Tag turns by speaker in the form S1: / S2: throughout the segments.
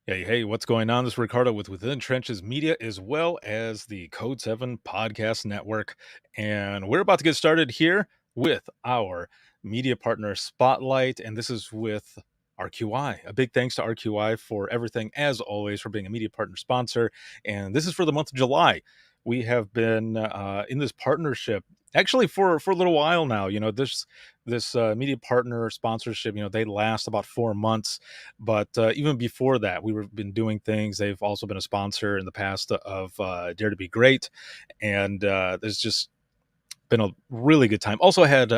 S1: Hey, what's going on? This is Ricardo with Within Trenches Media, as well as the Code 7 Podcast Network. And we're about to get started here with our media partner spotlight. And this is with RQI. A big thanks to RQI for everything, as always, for being a media partner sponsor. And this is for the month of July. We have been in this partnership actually for a little while now. This media partner sponsorship, they last about 4 months. But even before that, we've been doing things. They've also been a sponsor in the past of Dare to Be Great. And there's just been a really good time. Also had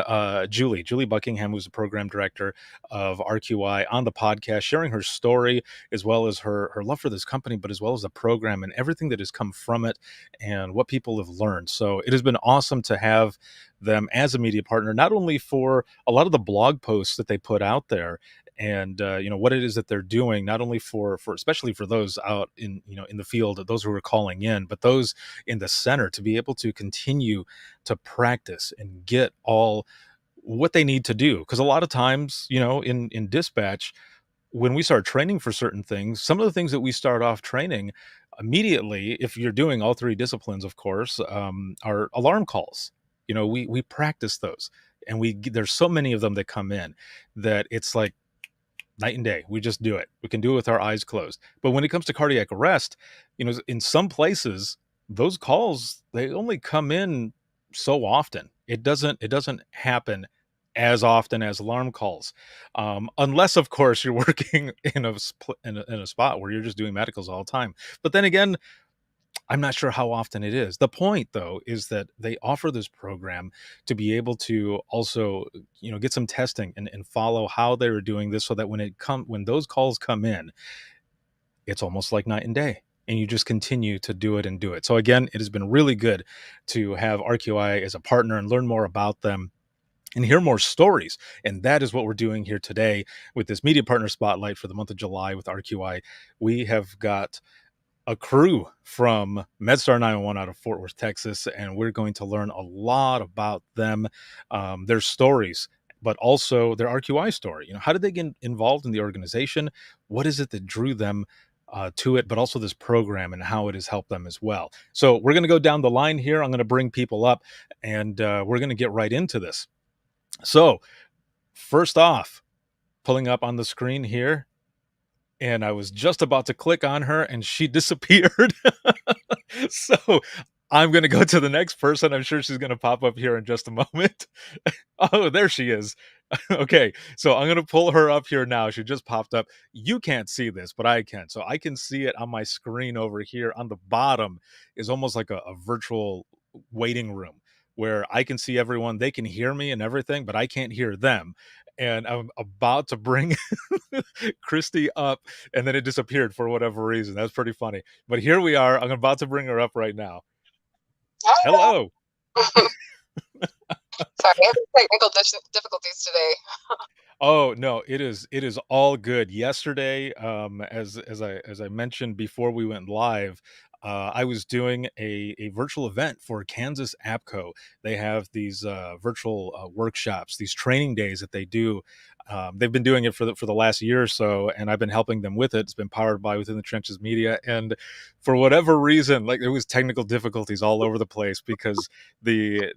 S1: Julie Buckingham, who's the program director of RQI, on the podcast, sharing her story as well as her love for this company, but as well as the program and everything that has come from it and what people have learned. So it has been awesome to have them as a media partner, not only for a lot of the blog posts that they put out there and what it is that they're doing, not only for especially for those out in the field, those who are calling in, but those in the center, to be able to continue to practice and get all what they need to do. Because a lot of times, in dispatch, when we start training for certain things, some of the things that we start off training immediately, if you're doing all three disciplines, of course, are alarm calls. We practice those, and there's so many of them that come in that it's like night and day. We just do it. We can do it with our eyes closed. But when it comes to cardiac arrest, in some places, those calls, they only come in so often. It doesn't happen as often as alarm calls, unless, of course, you're working in a spot where you're just doing medicals all the time. But then again, I'm not sure how often it is. The point, though, is that they offer this program to be able to also, get some testing and follow how they're doing this, so that when those calls come in, it's almost like night and day, and you just continue to do it and do it. So again, it has been really good to have RQI as a partner and learn more about them and hear more stories. And that is what we're doing here today with this media partner spotlight for the month of July with RQI. We have got a crew from MedStar 911 out of Fort Worth, Texas, and we're going to learn a lot about them, their stories, but also their RQI story. How did they get involved in the organization? What is it that drew them to it, but also this program and how it has helped them as well? So we're going to go down the line here. I'm going to bring people up, and we're going to get right into this. So first off, pulling up on the screen here, and I was just about to click on her and she disappeared. So I'm going to go to the next person. I'm sure she's going to pop up here in just a moment. Oh, there she is. Okay, so I'm going to pull her up here now. She just popped up. You can't see this, but I can. So I can see it on my screen over here. On the bottom is almost like a virtual waiting room where I can see everyone. They can hear me and everything, but I can't hear them. And I'm about to bring Christy up, and then it disappeared for whatever reason. That's pretty funny. But here we are. I'm about to bring her up right now. Hello.
S2: Sorry, having technical difficulties today.
S1: Oh no, it is all good. Yesterday, as I mentioned before we went live, I was doing a virtual event for Kansas APCO. They have these virtual workshops, these training days that they do. They've been doing it for the last year or so, and I've been helping them with it. It's been powered by Within the Trenches Media, and for whatever reason, like, there was technical difficulties all over the place because the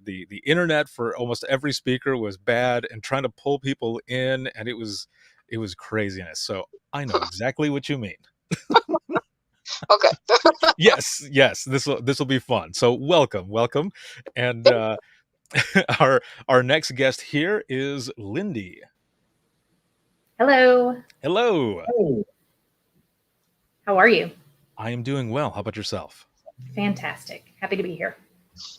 S1: internet for almost every speaker was bad, and trying to pull people in, and it was craziness. So I know exactly what you mean.
S2: Okay.
S1: Yes, this will be fun. So welcome, and our next guest here is Lindy.
S3: Hello.
S1: Hello.
S3: How are you?
S1: I am doing well. How about yourself?
S3: Fantastic. Happy to be here.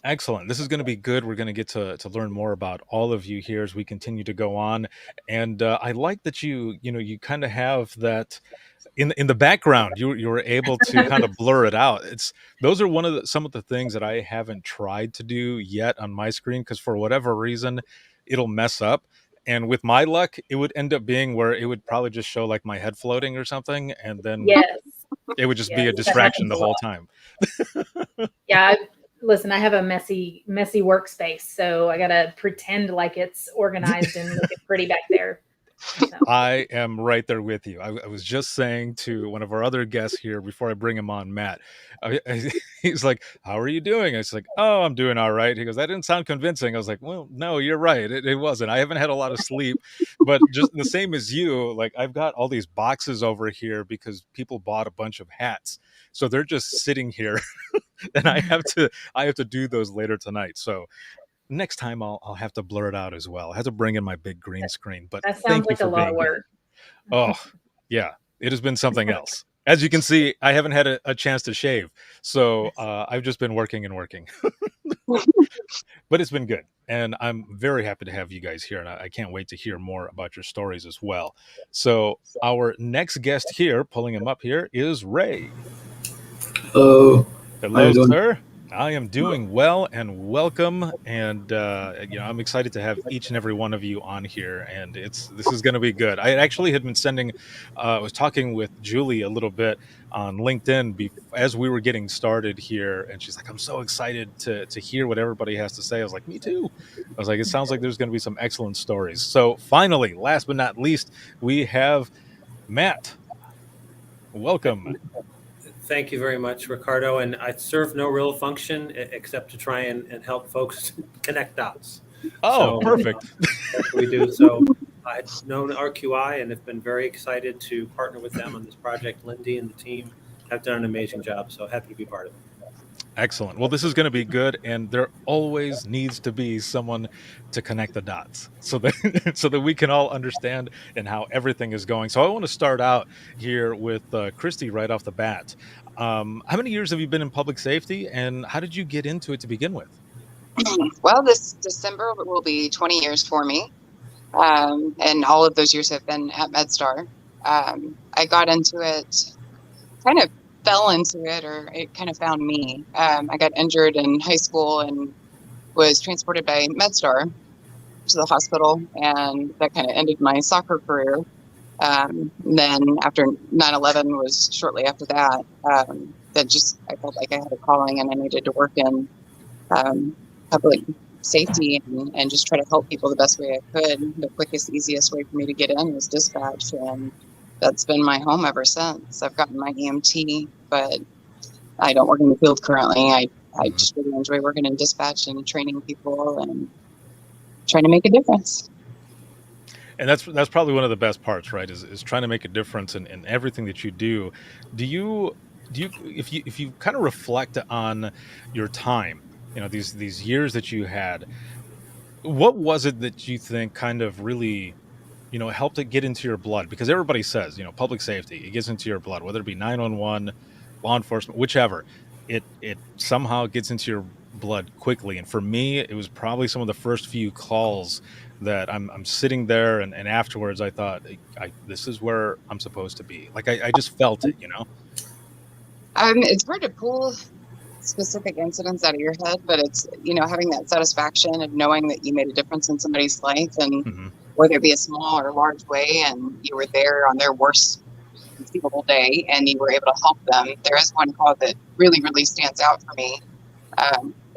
S1: Excellent. This is going to be good. We're going to get to learn more about all of you here as we continue to go on. And I like that you kind of have that in the background. You were able to kind of blur it out. Those are some of the things that I haven't tried to do yet on my screen, because for whatever reason it'll mess up. And with my luck, it would end up being where it would probably just show like my head floating or something, and then
S3: Yes.
S1: it would just be a
S3: Yes, that
S1: distraction
S3: happens
S1: the
S3: a
S1: whole
S3: lot.
S1: time.
S3: Yeah. Listen, I have a messy workspace, so I got to pretend like it's organized and looking pretty back there.
S1: I am right there with you. I was just saying to one of our other guests here before I bring him on, Matt. He's like, "How are you doing?" I was like, "Oh, I'm doing all right." He goes, "That didn't sound convincing." I was like, "Well, no, you're right. It wasn't. I haven't had a lot of sleep, but just the same as you. Like, I've got all these boxes over here because people bought a bunch of hats, so they're just sitting here, and I have to do those later tonight. So next time I'll have to blur it out as well. I have to bring in my big green screen. But
S3: That sounds
S1: thank you
S3: like a
S1: for
S3: lot of
S1: being here.
S3: work.
S1: Oh, yeah, it has been something else. As you can see, I haven't had a chance to shave, so I've just been working and working. But it's been good, and I'm very happy to have you guys here, and I can't wait to hear more about your stories as well. So our next guest here, pulling him up here, is Ray.
S4: Hello. How
S1: Hello,
S4: you doing?
S1: sir. I am doing well, and welcome. And I'm excited to have each and every one of you on here. And this is going to be good. I actually had been sending. I was talking with Julie a little bit on LinkedIn as we were getting started here, and she's like, "I'm so excited to hear what everybody has to say." I was like, "Me too." I was like, "It sounds like there's going to be some excellent stories." So finally, last but not least, we have Matt. Welcome.
S5: Thank you very much, Ricardo. And I serve no real function except to try and help folks connect dots.
S1: Oh, perfect.
S5: That's what we do. So I've known RQI and have been very excited to partner with them on this project. Lindy and the team have done an amazing job. So happy to be part of it.
S1: Excellent. Well, this is going to be good, and there always needs to be someone to connect the dots so that so that we can all understand and how everything is going. So I want to start out here with Christy right off the bat. How many years have you been in public safety, and how did you get into it to begin with?
S2: Well, this December will be 20 years for me. And all of those years have been at MedStar. I got into it, kind of fell into it, or it kind of found me. I got injured in high school and was transported by MedStar to the hospital, and that kind of ended my soccer career. Then after 9/11 was shortly after that, I felt like I had a calling and I needed to work in public safety and just try to help people the best way I could. The quickest, easiest way for me to get in was dispatch, and that's been my home ever since. I've gotten my EMT, but I don't work in the field currently. I just really enjoy working in dispatch and training people and trying to make a difference.
S1: And that's probably one of the best parts, right? Is trying to make a difference in everything that you do. Do you if you kind of reflect on your time, these years that you had, what was it that you think kind of really helped it get into your blood? Because everybody says, public safety, it gets into your blood, whether it be 911, law enforcement, whichever. It somehow gets into your blood quickly. And for me, it was probably some of the first few calls that I'm sitting there, and afterwards I thought, this is where I'm supposed to be. Like I just felt it.
S2: It's hard to pull specific incidents out of your head, but it's, having that satisfaction of knowing that you made a difference in somebody's life, and whether it be a small or large way, and you were there on their worst conceivable day and you were able to help them. There is one call that really, really stands out for me.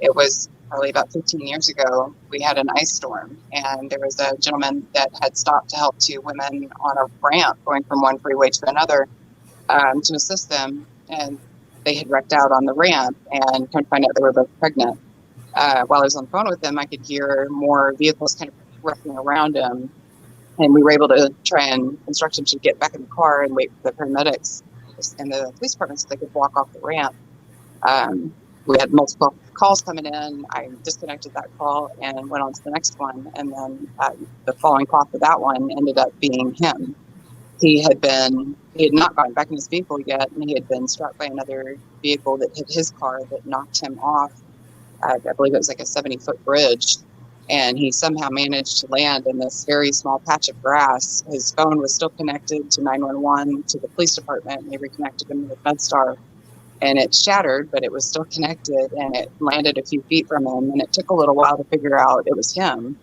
S2: It was probably about 15 years ago. We had an ice storm, and there was a gentleman that had stopped to help two women on a ramp going from one freeway to another, to assist them. And they had wrecked out on the ramp, and come to find out they were both pregnant. While I was on the phone with them, I could hear more vehicles kind of wrecking around them. And we were able to try and instruct them to get back in the car and wait for the paramedics and the police department so they could walk off the ramp. We had multiple calls coming in. I disconnected that call and went on to the next one. And then the following call for that one ended up being him. He had not gotten back in his vehicle yet, and he had been struck by another vehicle that hit his car that knocked him off. I believe it was like a 70-foot bridge. And he somehow managed to land in this very small patch of grass. His phone was still connected to 911, to the police department, and they reconnected him with MedStar. And it shattered, but it was still connected, and it landed a few feet from him. And it took a little while to figure out it was him.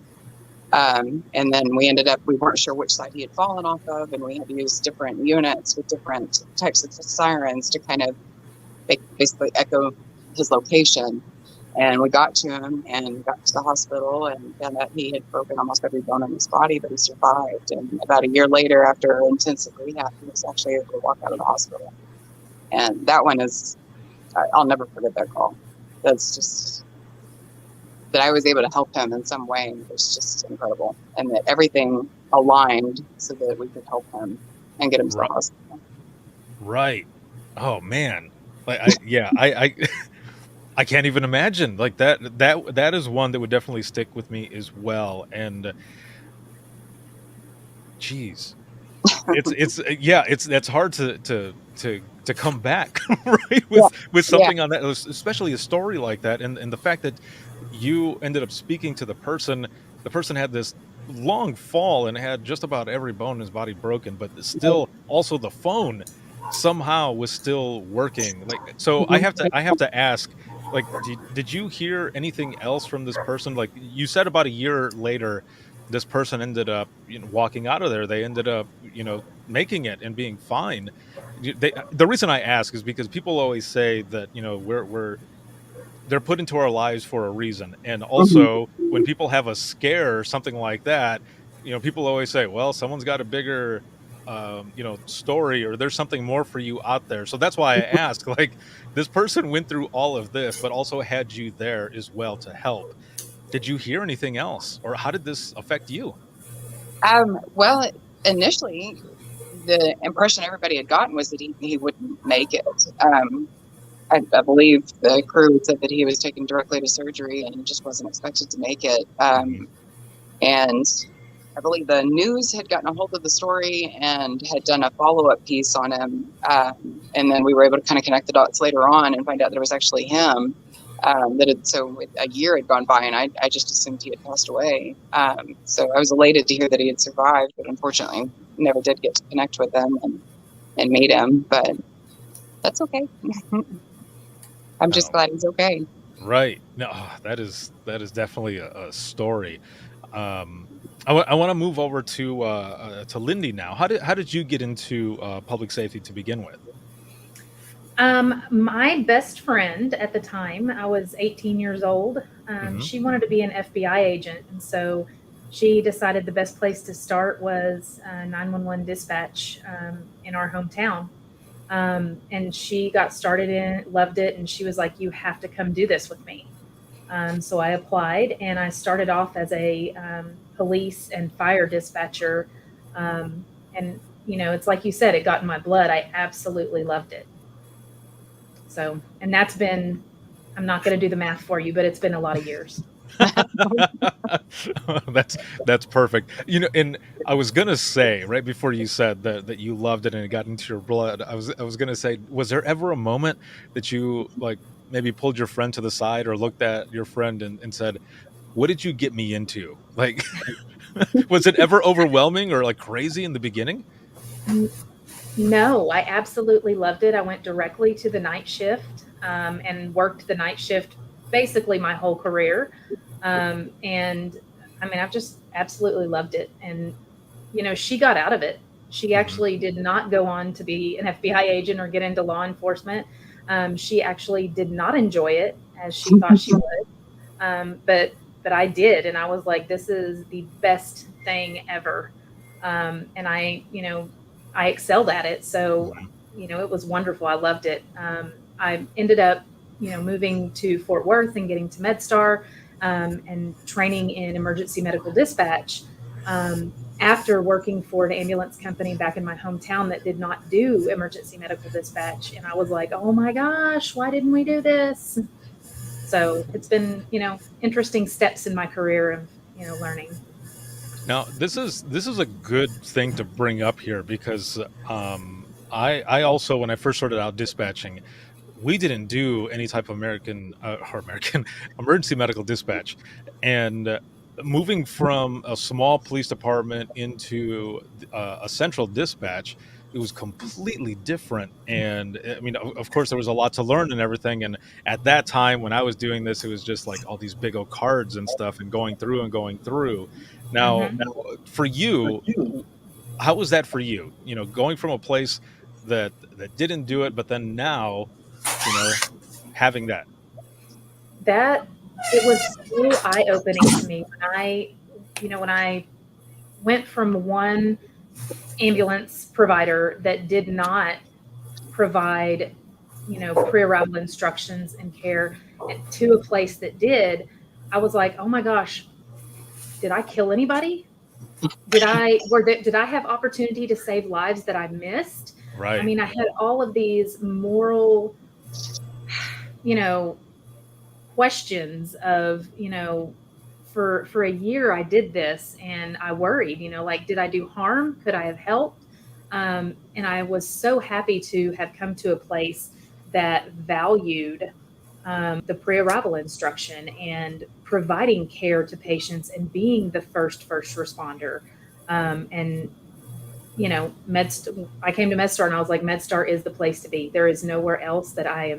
S2: And then we weren't sure which side he had fallen off of, and we had to use different units with different types of sirens to kind of basically echo his location. And we got to him and got to the hospital and found out he had broken almost every bone in his body, but he survived. And about a year later, after intensive rehab, he was actually able to walk out of the hospital. And that one is, I'll never forget that call. That's just, that I was able to help him in some way was just incredible. And that everything aligned so that we could help him and get him to the hospital.
S1: Right. Oh man. Like I can't even imagine. Like that is one that would definitely stick with me as well. And geez. It's yeah, that's hard to come back, right? With something on that, especially a story like that, and the fact that you ended up speaking to the person had this long fall and had just about every bone in his body broken, but still also the phone somehow was still working. Like, so I have to ask, like, did you hear anything else from this person? Like you said, about a year later, this person ended up, walking out of there. They ended up, making it and being fine. The reason I ask is because people always say that, they're put into our lives for a reason. And also when people have a scare or something like that, people always say, well, someone's got a bigger, story, or there's something more for you out there. So that's why I ask, like, this person went through all of this, but also had you there as well to help. Did you hear anything else, or how did this affect you?
S2: Well, initially, the impression everybody had gotten was that he wouldn't make it. I believe the crew said that he was taken directly to surgery and just wasn't expected to make it. And I believe the news had gotten a hold of the story and had done a follow-up piece on him. And then we were able to kind of connect the dots later on and find out that it was actually him. So a year had gone by, and I just assumed he had passed away. So I was elated to hear that he had survived, but unfortunately never did get to connect with him and meet him. But that's okay. I'm just glad he's okay.
S1: Right. No, that is definitely a story. I want to move over to Lindy now. How did you get into public safety to begin with?
S3: My best friend at the time, I was 18 years old. She wanted to be an FBI agent, and so she decided the best place to start was 911 dispatch in our hometown. And she got started in it, loved it, and she was like, "You have to come do this with me." So I applied, and I started off as a police and fire dispatcher. And it's like you said, it got in my blood. I absolutely loved it. So, and that's been, I'm not going to do the math for you, but it's been a lot of years.
S1: That's perfect. And I was gonna say, right before you said that you loved it and it got into your blood, I was gonna say, was there ever a moment that you, like, maybe pulled your friend to the side or looked at your friend and said, what did you get me into? Like, was it ever overwhelming or like crazy in the beginning?
S3: No, I absolutely loved it. I went directly to the night shift and worked the night shift basically my whole career. And I mean, I've just absolutely loved it. And, she got out of it. She actually did not go on to be an FBI agent or get into law enforcement. She actually did not enjoy it as she thought she would. But I did. And I was like, this is the best thing ever. And I excelled at it. So, it was wonderful. I loved it. I ended up, moving to Fort Worth and getting to MedStar and training in emergency medical dispatch after working for an ambulance company back in my hometown that did not do emergency medical dispatch. And I was like, oh my gosh, why didn't we do this? So it's been, interesting steps in my career of, learning.
S1: Now, this is a good thing to bring up here because I also, when I first started out dispatching, we didn't do any type of American emergency medical dispatch, and moving from a small police department into a central dispatch, it was completely different. And I mean, of course, there was a lot to learn and everything. And at that time, when I was doing this, it was just like all these big old cards and stuff, and going through. Now, for you, how was that for you? Going from a place that didn't do it, but then now, having that.
S3: that it was so eye-opening to me when I went from one ambulance provider that did not provide, pre-arrival instructions and care to a place that did. I was like, oh my gosh, did I kill anybody? Did I have opportunity to save lives that I missed? I
S1: Right.
S3: mean, I had all of these moral, questions of, for a year I did this and I worried, like, did I do harm? Could I have helped? And I was so happy to have come to a place that valued the pre-arrival instruction and providing care to patients and being the first responder. And I came to MedStar and I was like, MedStar is the place to be. There is nowhere else that I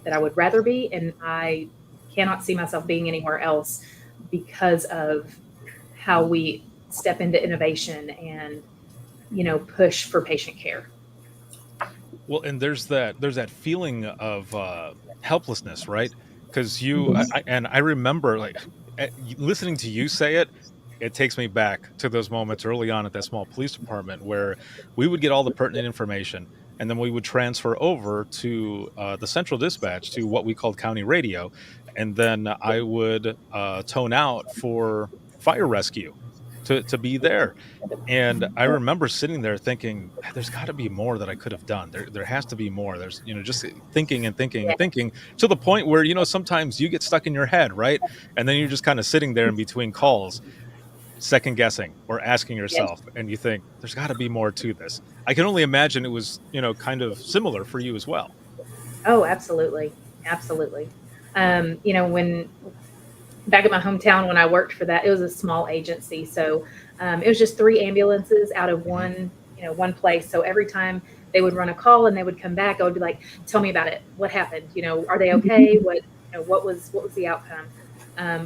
S3: would rather be, and I cannot see myself being anywhere else because of how we step into innovation and push for patient care.
S1: Well, and there's that feeling of helplessness, right? Because I remember like listening to you say it. It takes me back to those moments early on at that small police department where we would get all the pertinent information, and then we would transfer over to the central dispatch to what we called county radio, and then I would tone out for fire rescue to be there. And I remember sitting there thinking, there's got to be more that I could have done. There has to be more. There's, just thinking and thinking
S3: Yeah.
S1: and thinking to the point where, sometimes you get stuck in your head, right? And then you're just kind of sitting there in between calls, second guessing or asking
S3: Yes.
S1: yourself, and you think, there's got to be more to this. I can only imagine it was, kind of similar for you as well.
S3: Oh, absolutely. Absolutely. When back at my hometown, when I worked for that, it was a small agency. So it was just 3 ambulances out of one place. So every time they would run a call and they would come back, I would be like, tell me about it. What happened? Are they okay? What was the outcome?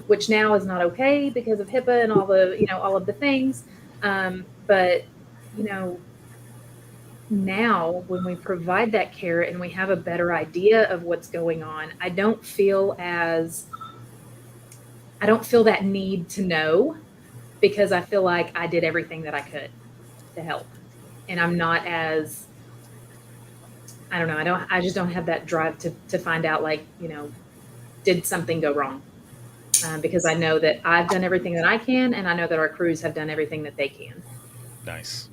S3: Which now is not okay because of HIPAA and all of the things. But now when we provide that care and we have a better idea of what's going on, I don't feel that need to know, because I feel like I did everything that I could to help. And I'm not as, I don't know, I just don't have that drive to find out, like, did something go wrong? Because I know that I've done everything that I can, and I know that our crews have done everything that they can.
S1: Nice.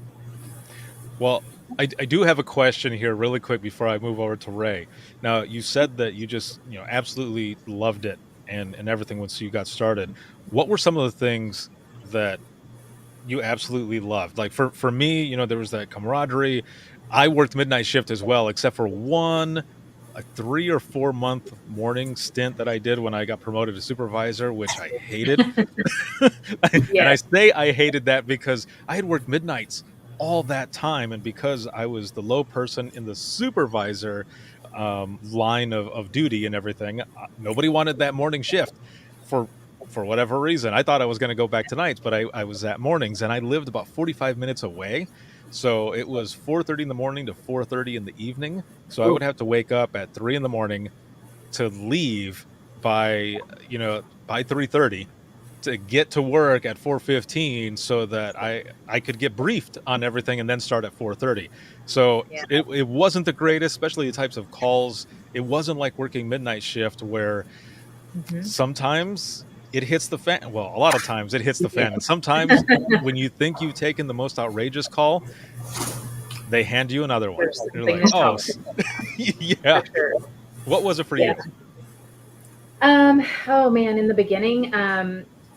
S1: Well, I do have a question here really quick before I move over to Ray. Now, you said that you just, absolutely loved it and everything once you got started. What were some of the things that you absolutely loved? Like for me, there was that camaraderie. I worked midnight shift as well, except for a 3 or 4 month morning stint that I did when I got promoted to supervisor, which I hated. And I
S3: Yes.
S1: say I hated that because I had worked midnights all that time, and because I was the low person in the supervisor line of duty and everything, nobody wanted that morning shift for whatever reason. I thought I was going to go back to nights, but I was at mornings, and I lived about 45 minutes away. So it was 4:30 in the morning to 4:30 in the evening. So I would have to wake up at 3 in the morning to leave by 3:30 to get to work at 4:15 so that I could get briefed on everything and then start at 4:30. So
S3: Yeah.
S1: it wasn't the greatest, especially the types of calls. It wasn't like working midnight shift where
S3: Mhm.
S1: sometimes it hits the fan. Well, a lot of times it hits the fan. And sometimes when you think you've taken the most outrageous call, they hand you another one.
S3: There's
S1: You're
S3: something
S1: like,
S3: that's
S1: oh,
S3: wrong,
S1: yeah.
S3: for sure.
S1: What was it for
S3: Yeah.
S1: you?
S3: Oh man, in the beginning,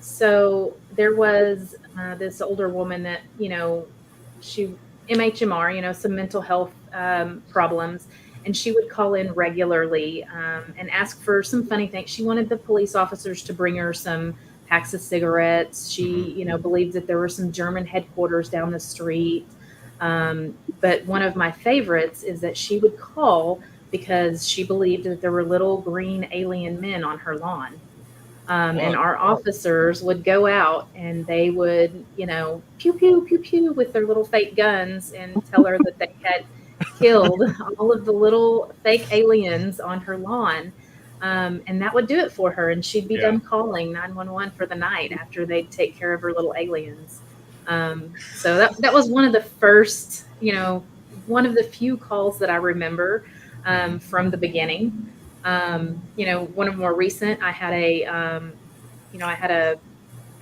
S3: so there was this older woman that, she MHMR, some mental health problems, and she would call in regularly and ask for some funny things. She wanted the police officers to bring her some packs of cigarettes. She, believed that there were some German headquarters down the street. But one of my favorites is that she would call because she believed that there were little green alien men on her lawn. And our officers would go out and they would, pew, pew, pew, pew with their little fake guns and tell her that they had killed all of the little fake aliens on her lawn. And that would do it for her. And she'd be
S1: Yeah.
S3: done calling 911 for the night after they'd take care of her little aliens. So that was one of the first, one of the few calls that I remember from the beginning. One of more recent, I had a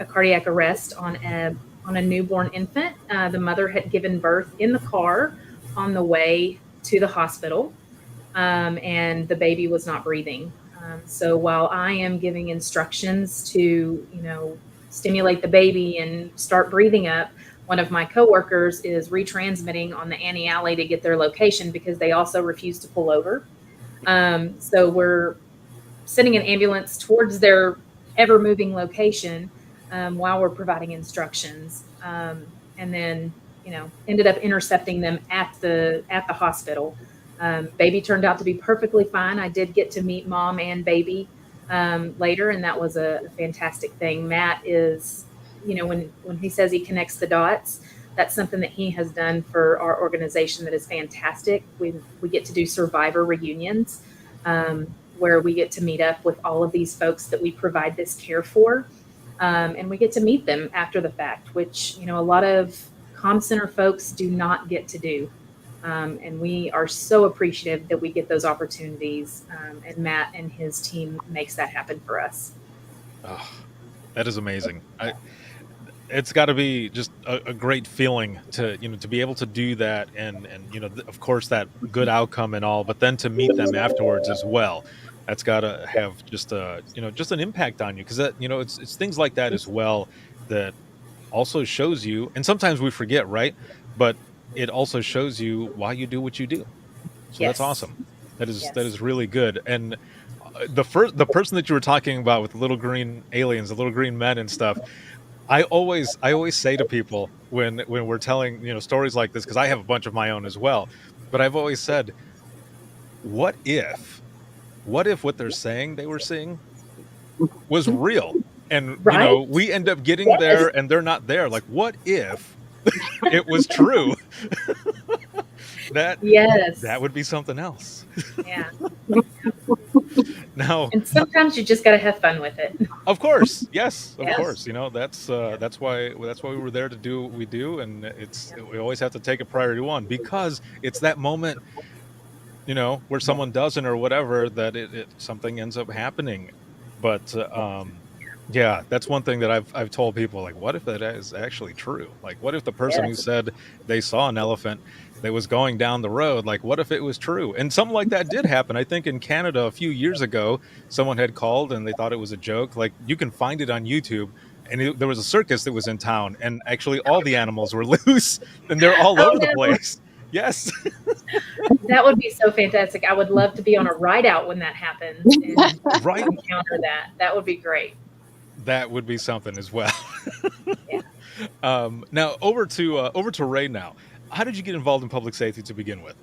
S3: cardiac arrest on a newborn infant. The mother had given birth in the car on the way to the hospital, and the baby was not breathing. So while I am giving instructions to, stimulate the baby and start breathing up, one of my coworkers is retransmitting on the Annie Alley to get their location because they also refuse to pull over. So we're sending an ambulance towards their ever moving location while we're providing instructions. And then, ended up intercepting them at the hospital. Baby turned out to be perfectly fine. I did get to meet mom and baby later, and that was a fantastic thing. Matt is, when he says he connects the dots, that's something that he has done for our organization that is fantastic. We get to do survivor reunions where we get to meet up with all of these folks that we provide this care for. And we get to meet them after the fact, which, a lot of comm center folks do not get to do. And we are so appreciative that we get those opportunities. And Matt and his team makes that happen for us.
S1: Oh, that is amazing. It's got to be just a great feeling to be able to do that, and of course that good outcome and all, but then to meet them afterwards as well. That's got to have just just an impact on you, because that it's things like that as well that also shows you, and sometimes we forget, right? But it also shows you why you do what you do. So that's
S3: Yes.
S1: awesome. That
S3: Yes.
S1: is really good. And the person that you were talking about with the little green aliens, the little green men and stuff, I always say to people when we're telling, stories like this, because I have a bunch of my own as well, but I've always said, what if what they're saying they were seeing was real? And
S3: Right?
S1: we end up getting
S3: Yes.
S1: there and they're not there. Like, what if it was true?
S3: Yes.
S1: That would be something else.
S3: Yeah.
S1: Now,
S3: And sometimes you just got to have fun with it.
S1: of course, yes, of
S3: Yes.
S1: course. That's why we were there to do what we do, and we always have to take a priority one, because it's that moment, where someone doesn't or whatever, that something ends up happening. But yeah, that's one thing that I've told people, like, what if that is actually true? Like, what if the person who
S3: Yes.
S1: said they saw an elephant that was going down the road, like, what if it was true? And something like that did happen. I think in Canada a few years ago, someone had called and they thought it was a joke. Like, you can find it on YouTube. And there was a circus that was in town, and actually all the animals were loose, and they're all over the place. Yes.
S3: That would be so fantastic. I would love to be on a ride out when that happens and
S1: Right.
S3: encounter that. That would be great.
S1: That would be something as well.
S3: Yeah.
S1: Now over to Ray now. How did you get involved in public safety to begin with?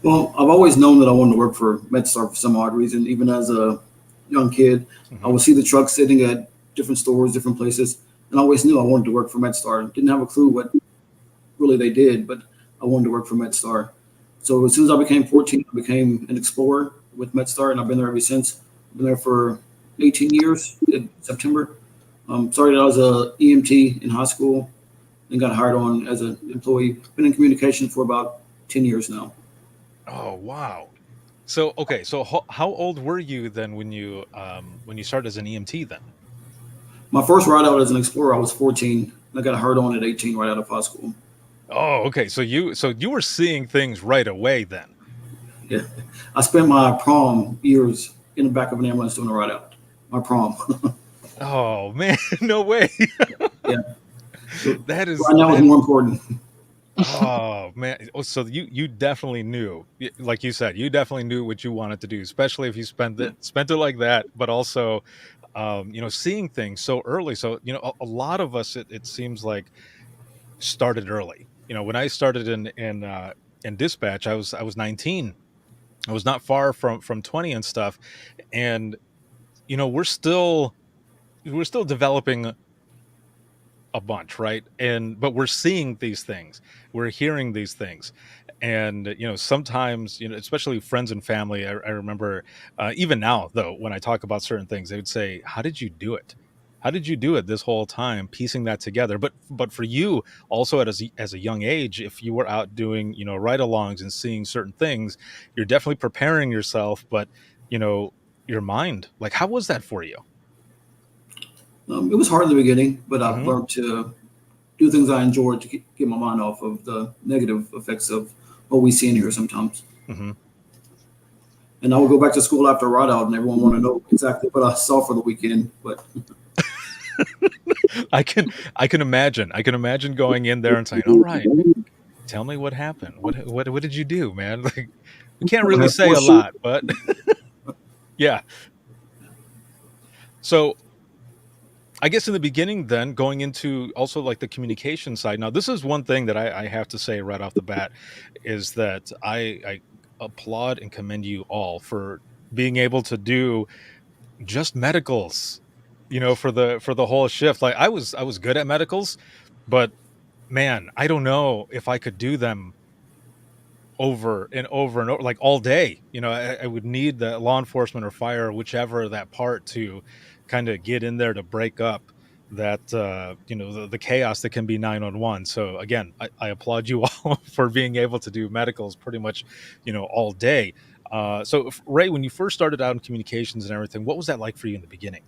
S4: Well, I've always known that I wanted to work for MedStar for some odd reason. Even as a young kid, I would see the trucks sitting at different stores, different places, and I always knew I wanted to work for MedStar. Didn't have a clue what really they did, but I wanted to work for MedStar. So as soon as I became 14, I became an explorer with MedStar, and I've been there ever since. I've been there for 18 years in September. Started out as a EMT in high school, then got hired on as an employee. Been in communication for about 10 years now.
S1: Oh, wow. So, okay. So how old were you then when you started as an EMT then?
S4: My first ride out as an explorer, I was 14. I got hired on at 18 right out of high school.
S1: Oh, okay. So you were seeing things right away then.
S4: Yeah. I spent my prom years in the back of an ambulance doing a ride out. My prom.
S1: Oh man, no way.
S4: Yeah.
S1: That is
S4: Right now is more important.
S1: Oh man. Oh, so you definitely knew, like you said, you definitely knew what you wanted to do, especially if you spent it like that, but also seeing things so early. So, a lot of us, it seems like, started early. When I started in dispatch, I was 19. I was not far from 20 and stuff. And we're still developing a bunch, right? But we're seeing these things, we're hearing these things, And sometimes, especially friends and family, I remember, even now though, when I talk about certain things, they would say, how did you do it? How did you do it this whole time, piecing that together? But for you, also as a young age, if you were out doing ride-alongs and seeing certain things, you're definitely preparing yourself. But you know your mind, like, how was that for you?
S4: It was hard in the beginning, but I've
S1: Hmm.
S4: learned to do things I enjoy to get my mind off of the negative effects of what we see in here sometimes.
S1: Hmm.
S4: And I would go back to school after a ride out, and everyone want to know exactly what I saw for the weekend. But
S1: I can imagine. I can imagine going in there and saying, "All right, tell me what happened. What did you do, man?" Like, we can't
S4: I
S1: really
S4: had
S1: say
S4: four
S1: a
S4: shoes.
S1: lot, but yeah. So I guess in the beginning, then going into also like the communication side. Now, this is one thing that I have to say right off the bat is that I applaud and commend you all for being able to do just medicals, for the whole shift. Like, I was good at medicals, but man, I don't know if I could do them over and over and over, like all day. I would need the law enforcement or fire, whichever that part, to kind of get in there to break up that the chaos that can be 911. So again, I applaud you all for being able to do medicals pretty much all day. So Ray, when you first started out in communications and everything, what was that like for you in the beginning?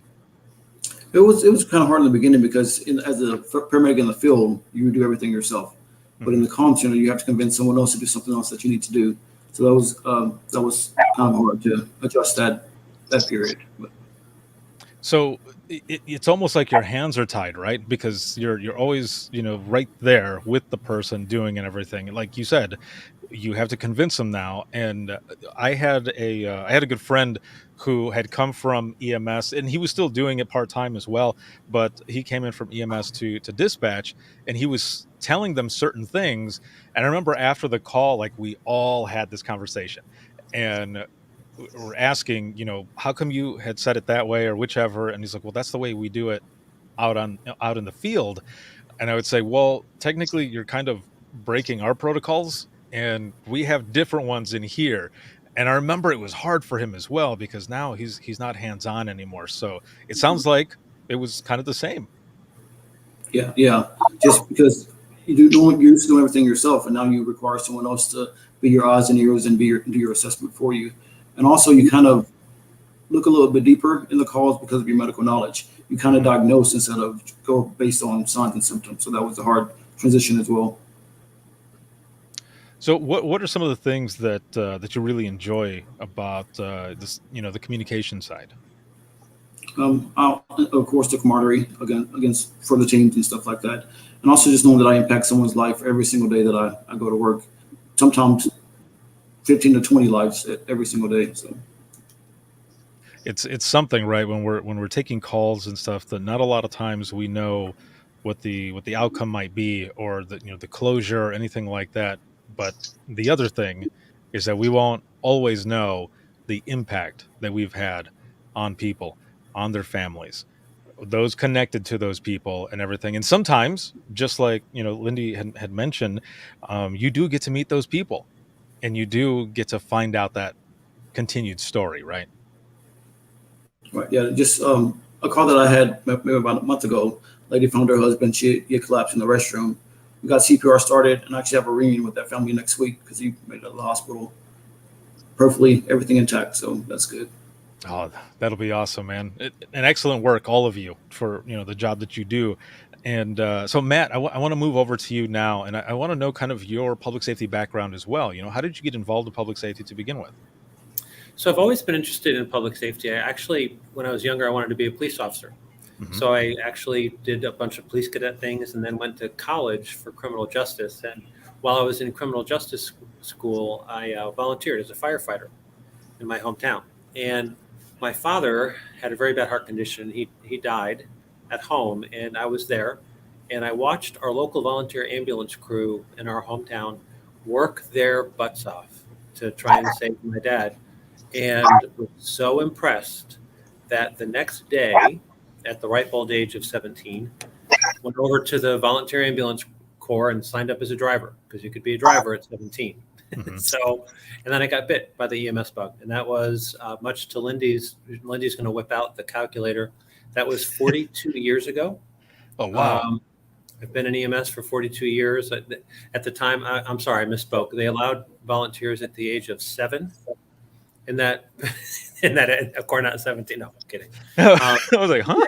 S4: It was kind of hard in the beginning because as a paramedic in the field, you do everything yourself. But in
S1: Hmm.
S4: the comm center, you have to convince someone else to do something else that you need to do. So that was kind of hard to adjust that period. But
S1: So it's almost like your hands are tied, right? Because you're always right there with the person doing and everything. And like you said, you have to convince them now. And I had a good friend who had come from EMS, and he was still doing it part time as well. But he came in from EMS to dispatch, and he was telling them certain things. And I remember after the call, like, we all had this conversation, and were asking, how come you had said it that way or whichever? And he's like, well, that's the way we do it out in the field. And I would say, well, technically, you're kind of breaking our protocols, and we have different ones in here. And I remember it was hard for him as well because now he's not hands on anymore. So it sounds like it was kind of the same.
S4: yeah, yeah, just because you're used to doing everything yourself, and now you require someone else to be your eyes and ears and do your assessment for you. And also, you kind of look a little bit deeper in the calls because of your medical knowledge. You kind of
S1: Mhm.
S4: diagnose instead of go based on signs and symptoms. So that was a hard transition as well.
S1: So what are some of the things that you really enjoy about this, the communication side?
S4: Of course, the camaraderie against for the teams and stuff like that, and also just knowing that I impact someone's life every single day that I go to work. Sometimes 15 to 20 lives every single day. So
S1: It's something, right? When we're taking calls and stuff, that not a lot of times we know what the outcome might be, or the closure or anything like that. But the other thing is that we won't always know the impact that we've had on people, on their families, those connected to those people and everything. And sometimes, just like Lindy had mentioned, you do get to meet those people, and you do get to find out that continued story, right?
S4: right, yeah, just a call that I had maybe about a month ago. Lady found her husband. He had collapsed in the restroom. We got CPR started, and I actually have a reunion with that family next week because he made it out of the hospital perfectly, everything intact. So that's good.
S1: Oh, that'll be awesome, man. And excellent work, all of you, for the job that you do. And so, Matt, I want to move over to you now, and I want to know kind of your public safety background as well. How did you get involved in public safety to begin with?
S5: So I've always been interested in public safety. I actually, when I was younger, I wanted to be a police officer.
S1: Hmm.
S5: So I actually did a bunch of police cadet things and then went to college for criminal justice. And while I was in criminal justice school, I volunteered as a firefighter in my hometown. And my father had a very bad heart condition. He died at home, and I was there. And I watched our local volunteer ambulance crew in our hometown work their butts off to try and save my dad, and was so impressed that the next day, at the ripe old age of 17, went over to the volunteer ambulance corps and signed up as a driver because you could be a driver at 17.
S1: Mhm.
S5: So, and then I got bit by the EMS bug, and that was much to Lindy's. Lindy's going to whip out the calculator. That was 42 years ago.
S1: Oh, wow.
S5: I've been in EMS for 42 years. At the time, I'm sorry, I misspoke. They allowed volunteers at the age of 7. In that, of course, not 17. No, I'm kidding.
S1: I was like, huh?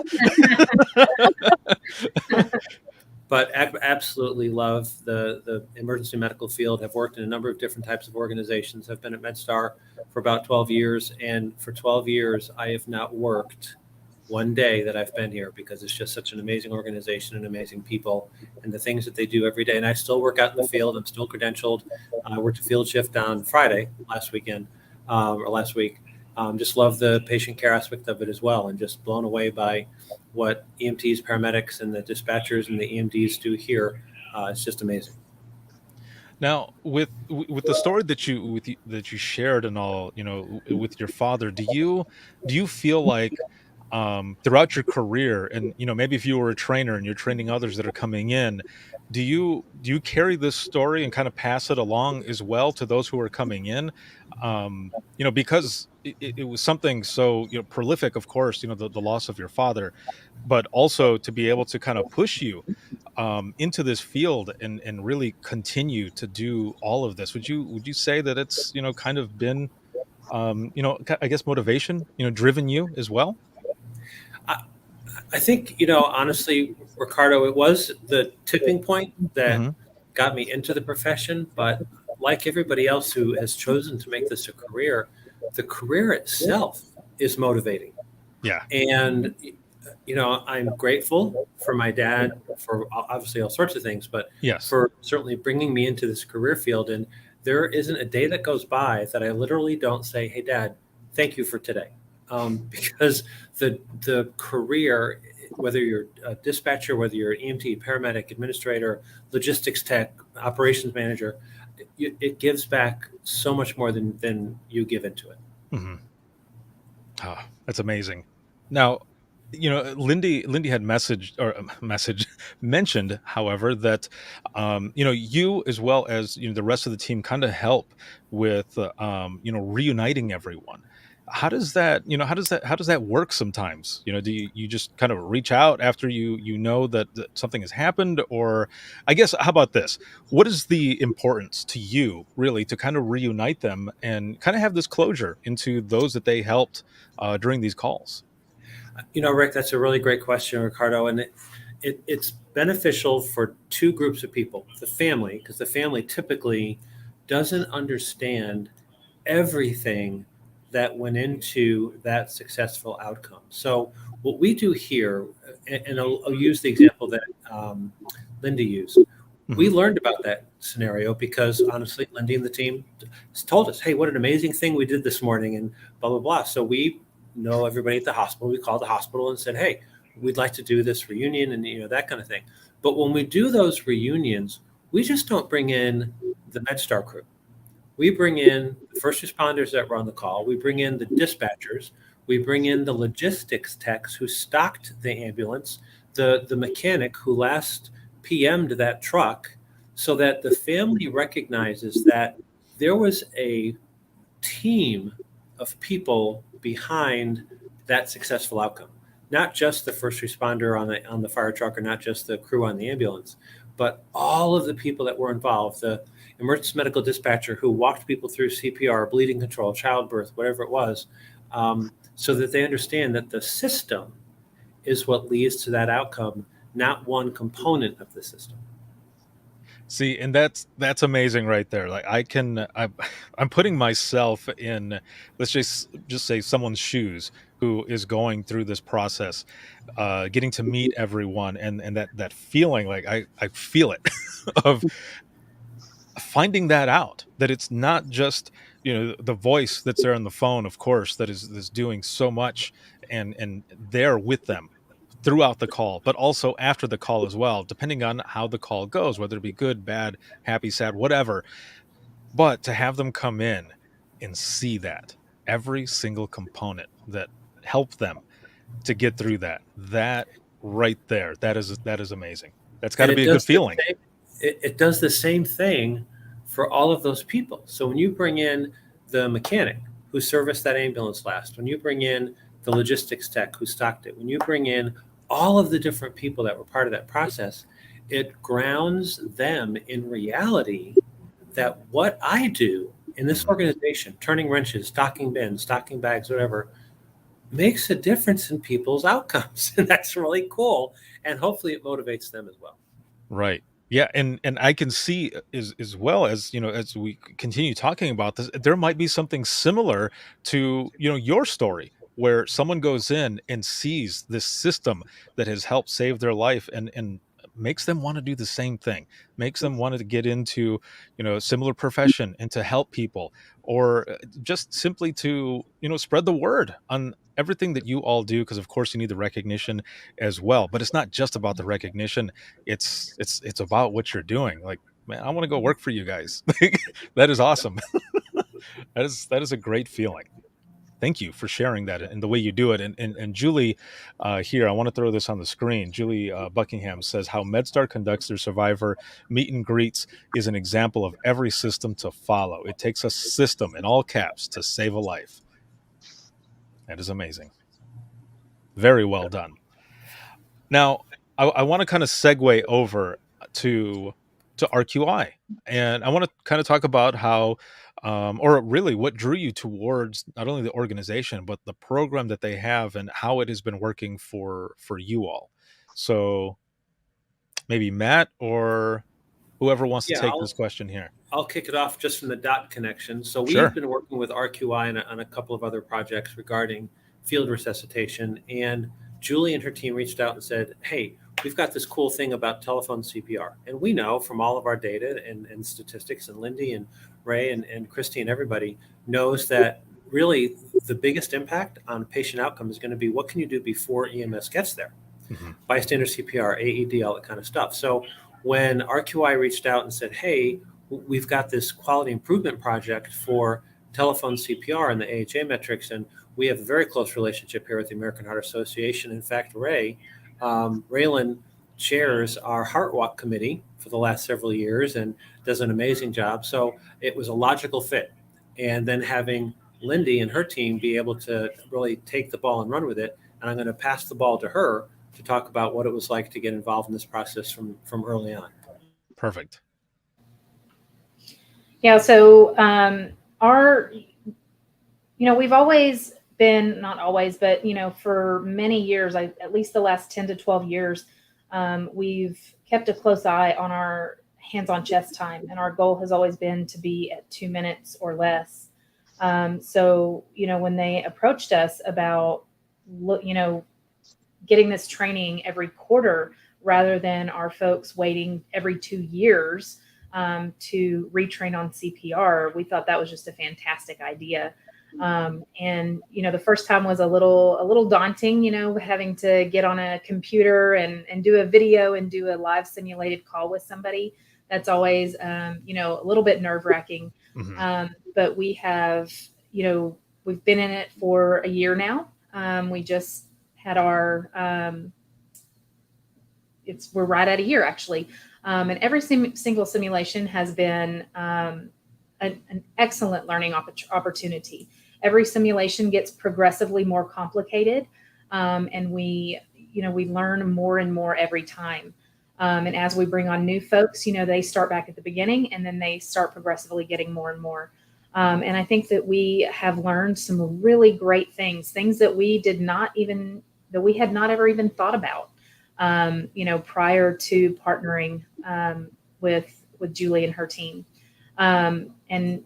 S5: But absolutely love the emergency medical field. Have worked in a number of different types of organizations. I've been at MedStar for about 12 years. And for 12 years, I have not worked one day that I've been here, because it's just such an amazing organization and amazing people and the things that they do every day. And I still work out in the field. I'm still credentialed. I worked a field shift on Friday last week. Just love the patient care aspect of it as well, and just blown away by what EMTs, paramedics, and the dispatchers and the EMDs do here. It's just amazing.
S1: Now, with the story that you shared and all, with your father, do you feel like throughout your career, and maybe if you were a trainer and you're training others that are coming in, do you carry this story and kind of pass it along as well to those who are coming in? Because it was something so prolific, of course, the loss of your father, but also to be able to kind of push you into this field and really continue to do all of this. Would you say that it's kind of been I guess motivation driven you as well?
S5: I think, honestly, Ricardo, it was the tipping point that
S1: Hmm.
S5: got me into the profession. But like everybody else who has chosen to make this a career, the career itself is motivating.
S1: Yeah.
S5: And, I'm grateful for my dad for obviously all sorts of things, but
S1: Yes.
S5: for certainly bringing me into this career field. And there isn't a day that goes by that I literally don't say, "Hey, Dad, thank you for today." Because the career, whether you're a dispatcher, whether you're an EMT, paramedic, administrator, logistics tech, operations manager, it gives back so much more than you give into it.
S1: Hmm. Oh, that's amazing. Now, Lindy had message mentioned, however, that you as well as the rest of the team kind of help with reuniting everyone. How does that work sometimes? Do you just kind of reach out after you know that something has happened? Or I guess, how about this? What is the importance to you really to kind of reunite them and kind of have this closure into those that they helped during these calls?
S5: Rick, that's a really great question, Ricardo. And it's beneficial for two groups of people. The family, because the family typically doesn't understand everything that went into that successful outcome. So what we do here, and I'll use the example that Lindy used. We
S1: Mhm.
S5: learned about that scenario because honestly, Lindy and the team told us, "Hey, what an amazing thing we did this morning," and blah blah blah. So we know everybody at the hospital. We called the hospital and said, "Hey, we'd like to do this reunion," and that kind of thing. But when we do those reunions, we just don't bring in the MedStar crew. We bring in the first responders that were on the call. We bring in the dispatchers. We bring in the logistics techs who stocked the ambulance, the mechanic who last PM'd that truck, so that the family recognizes that there was a team of people behind that successful outcome. Not just the first responder on the fire truck, or not just the crew on the ambulance, but all of the people that were involved. The emergency medical dispatcher who walked people through CPR, bleeding control, childbirth, whatever it was, so that they understand that the system is what leads to that outcome, not one component of the system.
S1: See, and that's amazing right there. Like I'm putting myself in, let's just say, someone's shoes who is going through this process, getting to meet everyone, and that feeling, like I feel it of finding that out, that it's not just the voice that's there on the phone, of course, that is doing so much, and there with them throughout the call, but also after the call as well, depending on how the call goes, whether it be good, bad, happy, sad, whatever. But to have them come in and see that every single component that helped them to get through that right there, that is amazing. That's got
S5: And
S1: to
S5: it
S1: be a good
S5: does the
S1: feeling.
S5: same, it does the same thing for all of those people. So when you bring in the mechanic who serviced that ambulance last, when you bring in the logistics tech who stocked it, when you bring in all of the different people that were part of that process, it grounds them in reality that what I do in this organization, turning wrenches, stocking bins, stocking bags, whatever, makes a difference in people's outcomes. And that's really cool. And hopefully it motivates them as well.
S1: Right. Yeah, and I can see as well as, as we continue talking about this, there might be something similar to, your story where someone goes in and sees this system that has helped save their life and makes them want to do the same thing, makes them want to get into, a similar profession and to help people, or just simply to, spread the word on everything that you all do, because of course you need the recognition as well. But it's not just about the recognition, it's about what you're doing. Like, man, I want to go work for you guys. That is awesome. That is a great feeling. Thank you for sharing that and the way you do it. And Julie, here, I want to throw this on the screen. Julie Buckingham says how MedStar conducts their survivor meet and greets is an example of every system to follow. It takes a system in all caps to save a life. That is amazing. Very well done. Now, I want to kind of segue over to RQI, and I want to kind of talk about how, or really, what drew you towards not only the organization but the program that they have and how it has been working for you all. So, maybe Matt or whoever wants to take this question here.
S5: I'll kick it off just from the dot connection. So
S1: Sure.
S5: we've been working with RQI on a couple of other projects regarding field resuscitation, and Julie and her team reached out and said, hey, we've got this cool thing about telephone CPR. And we know from all of our data and statistics, and Lindy and Ray and Christy and everybody knows that really the biggest impact on patient outcome is going to be what can you do before EMS gets there? Mm-hmm. Bystander CPR, AED, all that kind of stuff. So when RQI reached out and said, hey, we've got this quality improvement project for telephone CPR and the AHA metrics, and we have a very close relationship here with the American Heart Association. In fact, Raylan chairs our Heart Walk committee for the last several years and does an amazing job. So it was a logical fit. And then having Lindy and her team be able to really take the ball and run with it. And I'm going to pass the ball to her to talk about what it was like to get involved in this process from early on.
S1: Perfect.
S3: Yeah. So we've always been, not always, but, for many years, at least the last 10 to 12 years, we've kept a close eye on our hands-on chest time. And our goal has always been to be at 2 minutes or less. So, when they approached us about, getting this training every quarter rather than our folks waiting every 2 years to retrain on CPR, we thought that was just a fantastic idea. And the first time was a little daunting, having to get on a computer and do a video and do a live simulated call with somebody. That's always, a little bit nerve-wracking. Mm-hmm. But we have, we've been in it for a year now. We just had our, we're right at a year actually. And every single simulation has been an excellent learning opportunity. Every simulation gets progressively more complicated, and we learn more and more every time. And as we bring on new folks, they start back at the beginning, and then they start progressively getting more and more. And I think that we have learned some really great things that we had not ever even thought about, prior to partnering with Julie and her team. And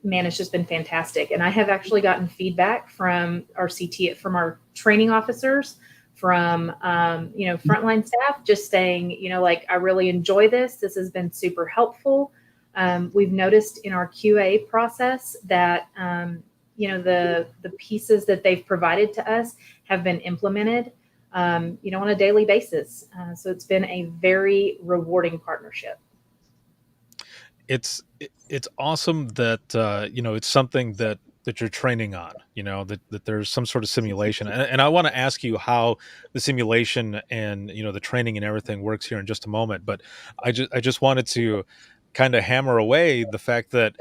S3: man, it's just been fantastic. And I have actually gotten feedback from our from our training officers, from, frontline staff, just saying, I really enjoy this. This has been super helpful. We've noticed in our QA process that, the pieces that they've provided to us have been implemented, on a daily basis. So it's been a very rewarding partnership.
S1: It's awesome that, it's something that you're training on, that there's some sort of simulation. And I want to ask you how the simulation and, the training and everything works here in just a moment. But I just wanted to kind of hammer away the fact that,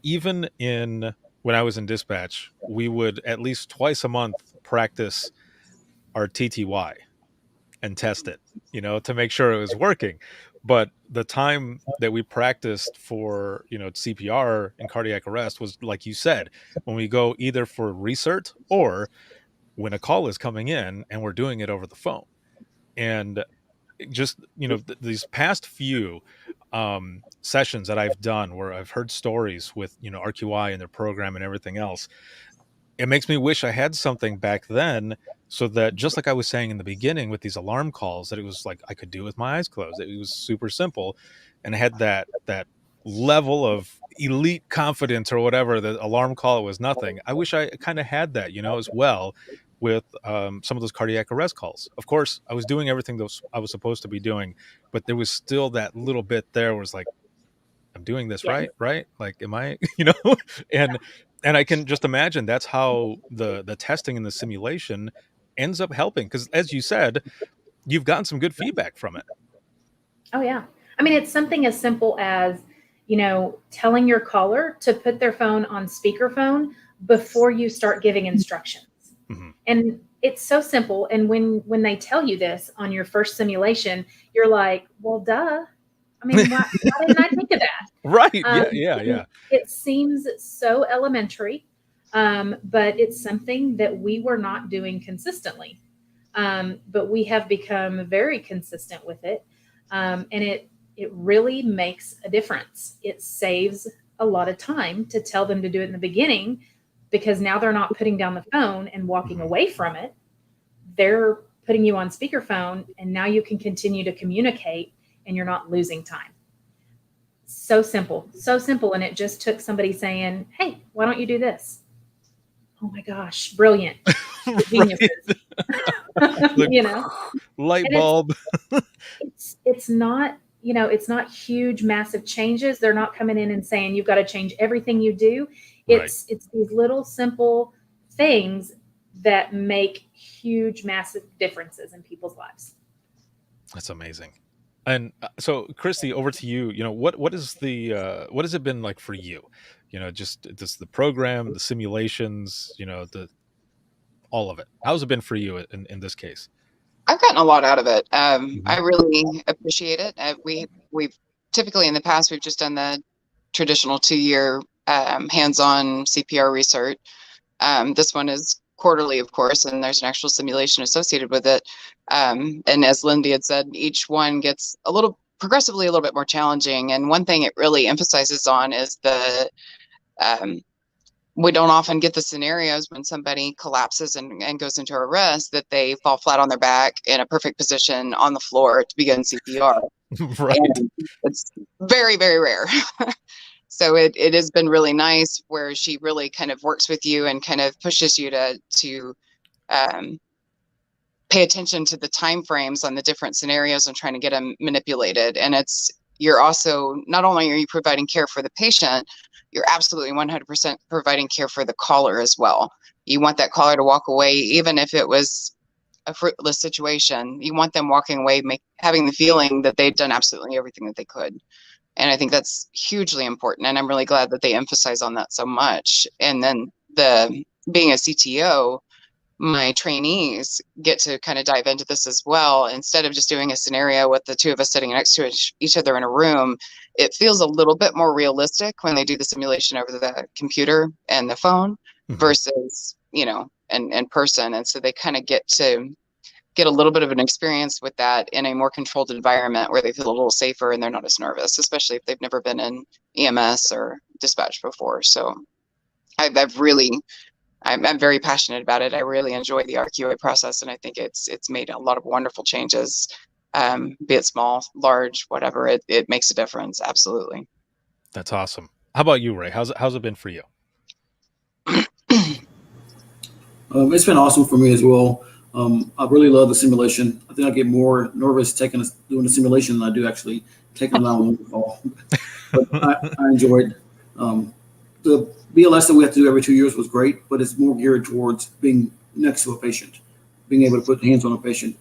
S1: even when I was in dispatch, we would at least twice a month practice our TTY and test it, to make sure it was working. But the time that we practiced for, CPR and cardiac arrest was, like you said, when we go either for research or when a call is coming in and we're doing it over the phone. And just, these past few sessions that I've done where I've heard stories with, RQI and their program and everything else, it makes me wish I had something back then, so that, just like I was saying in the beginning with these alarm calls, that it was like I could do it with my eyes closed. It was super simple, and I had that level of elite confidence or whatever. The alarm call was nothing. I wish I kind of had that, as well, with some of those cardiac arrest calls. Of course, I was doing everything that I was supposed to be doing, but there was still that little bit there where it's like, I'm doing this right? Like, am I, and I can just imagine that's how the testing and the simulation ends up helping. Because, as you said, you've gotten some good feedback from it.
S3: Oh yeah. I mean, it's something as simple as, telling your caller to put their phone on speakerphone before you start giving instructions.
S1: Mm-hmm.
S3: And it's so simple. And when they tell you this on your first simulation, you're like, well, duh. I mean, why didn't I think of that?
S1: Right. Yeah.
S3: It seems so elementary, but it's something that we were not doing consistently. But we have become very consistent with it. And it really makes a difference. It saves a lot of time to tell them to do it in the beginning, because now they're not putting down the phone and walking away from it. They're putting you on speakerphone, and now you can continue to communicate and you're not losing time. So simple. And it just took somebody saying, hey, why don't you do this? Oh my gosh, brilliant. Geniuses.
S1: Light bulb.
S3: It's not, it's not huge, massive changes. They're not coming in and saying, you've got to change everything you do. It's these little simple things that make huge, massive differences in people's lives.
S1: That's amazing. And so, Christy, over to you. What is the what has it been like for you? Just the program, the simulations, all of it. How's it been for you in this case?
S2: I've gotten a lot out of it. I really appreciate it. We've typically in the past, we've just done the traditional 2-year hands-on CPR research. This one is quarterly, of course, and there's an actual simulation associated with it. And as Lindy had said, each one gets progressively a little bit more challenging. And one thing it really emphasizes on is we don't often get the scenarios when somebody collapses and goes into arrest that they fall flat on their back in a perfect position on the floor to begin CPR.
S1: Right.
S2: And it's very, very rare. So it has been really nice where she really kind of works with you and kind of pushes you to pay attention to the time frames on the different scenarios and trying to get them manipulated. And you're also, not only are you providing care for the patient, you're absolutely 100% providing care for the caller as well. You want that caller to walk away, even if it was a fruitless situation. You want them walking away, having the feeling that they've done absolutely everything that they could. And I think that's hugely important. And I'm really glad that they emphasize on that so much. And then being a CTO, my trainees get to kind of dive into this as well. Instead of just doing a scenario with the two of us sitting next to each other in a room, it feels a little bit more realistic when they do the simulation over the computer and the phone versus, in person. And so they kind of get a little bit of an experience with that in a more controlled environment where they feel a little safer and they're not as nervous, especially if they've never been in EMS or dispatch before. So I'm very passionate about it. I really enjoy the RQI process, and I think it's made a lot of wonderful changes, be it small, large, whatever. It makes a difference. Absolutely.
S1: That's awesome. How about you, Ray? How's it been for you?
S4: It's been awesome for me as well. I really love the simulation. I think I get more nervous doing the simulation than I do actually taking them out on the call. But I enjoyed the BLS that we have to do every 2 years was great, but it's more geared towards being next to a patient, being able to put hands on a patient.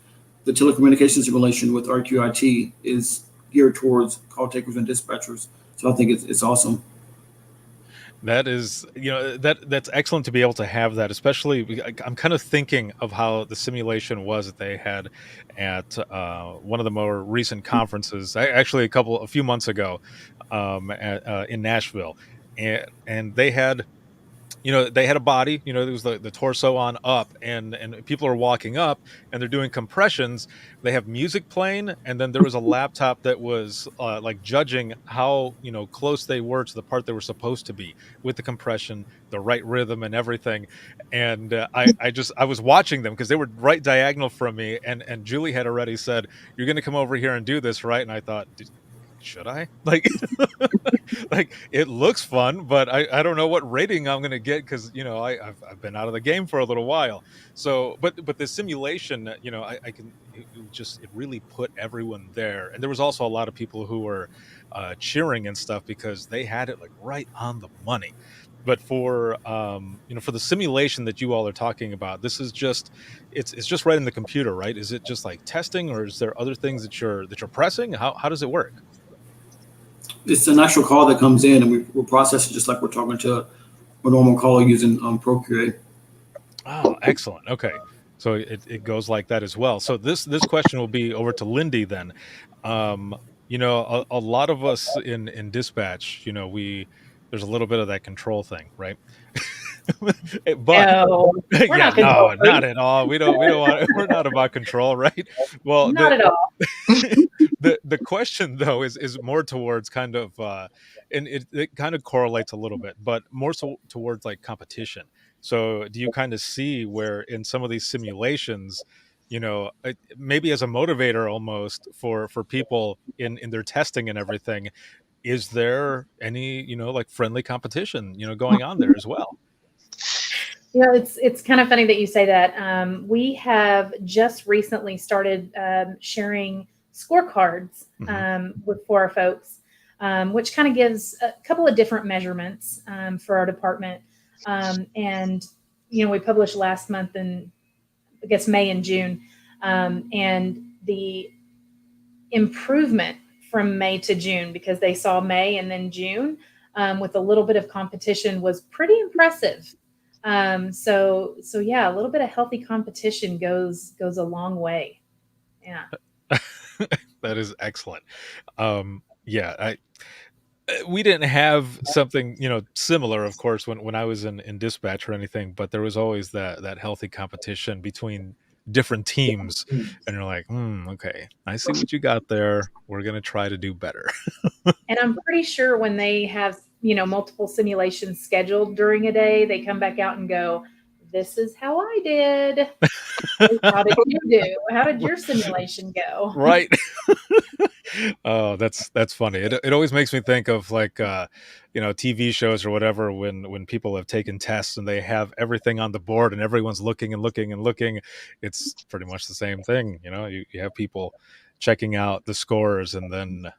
S4: The telecommunications simulation with RQIT is geared towards call takers and dispatchers. So I think it's awesome.
S1: That is, that's excellent to be able to have that, especially I'm kind of thinking of how the simulation was that they had at one of the more recent conferences, actually a few months ago, in Nashville, and they had, they had a body, there was the torso on up, and people are walking up and they're doing compressions. They have music playing, and then there was a laptop that was like judging how, close they were to the part they were supposed to be with the compression, the right rhythm and everything. And I was watching them because they were right diagonal from me, and Julie had already said, "You're going to come over here and do this, right?" And I thought, should I? Like, like it looks fun, but I don't know what rating I'm gonna get because I've been out of the game for a little while. So, but the simulation, I can it really put everyone there, and there was also a lot of people who were cheering and stuff because they had it like right on the money. But for for the simulation that you all are talking about, this is just it's just right in the computer, right? Is it just like testing, or is there other things that you're pressing? How does it work?
S4: It's an actual call that comes in, and we'll process it just like we're talking to a normal caller using Procreate.
S1: Oh, excellent. Okay. So it goes like that as well. So this question will be over to Lindy then. Um, a lot of us in dispatch, there's a little bit of that control thing, right? But
S3: No, we're
S1: yeah,
S3: not control
S1: no, not
S3: freaks.
S1: at all. We don't want we're not about control, right? Well,
S3: Not at all.
S1: the question though is more towards kind of and it kind of correlates a little bit, but more so towards like competition. So do you kind of see where in some of these simulations, maybe as a motivator almost for people in their testing and everything, is there any, like friendly competition, going on there as well?
S3: It's kind of funny that you say that. We have just recently started sharing scorecards for our folks, which kind of gives a couple of different measurements for our department. And we published last month in, I guess, May and June, and the improvement from May to June, because they saw May and then June with a little bit of competition, was pretty impressive. So yeah, a little bit of healthy competition goes a long way. Yeah.
S1: That is excellent. Yeah, we didn't have something, similar, of course, when I was in dispatch or anything, but there was always that healthy competition between different teams, and you're like, okay, I see what you got there. We're gonna try to do better.
S3: And I'm pretty sure when they have, multiple simulations scheduled during a day, they come back out and go, "This is how I did. How did you do? How did your simulation go?"
S1: Right. Oh, that's funny. It always makes me think of like TV shows or whatever, when people have taken tests and they have everything on the board and everyone's looking and looking and looking. It's pretty much the same thing. You have people checking out the scores and then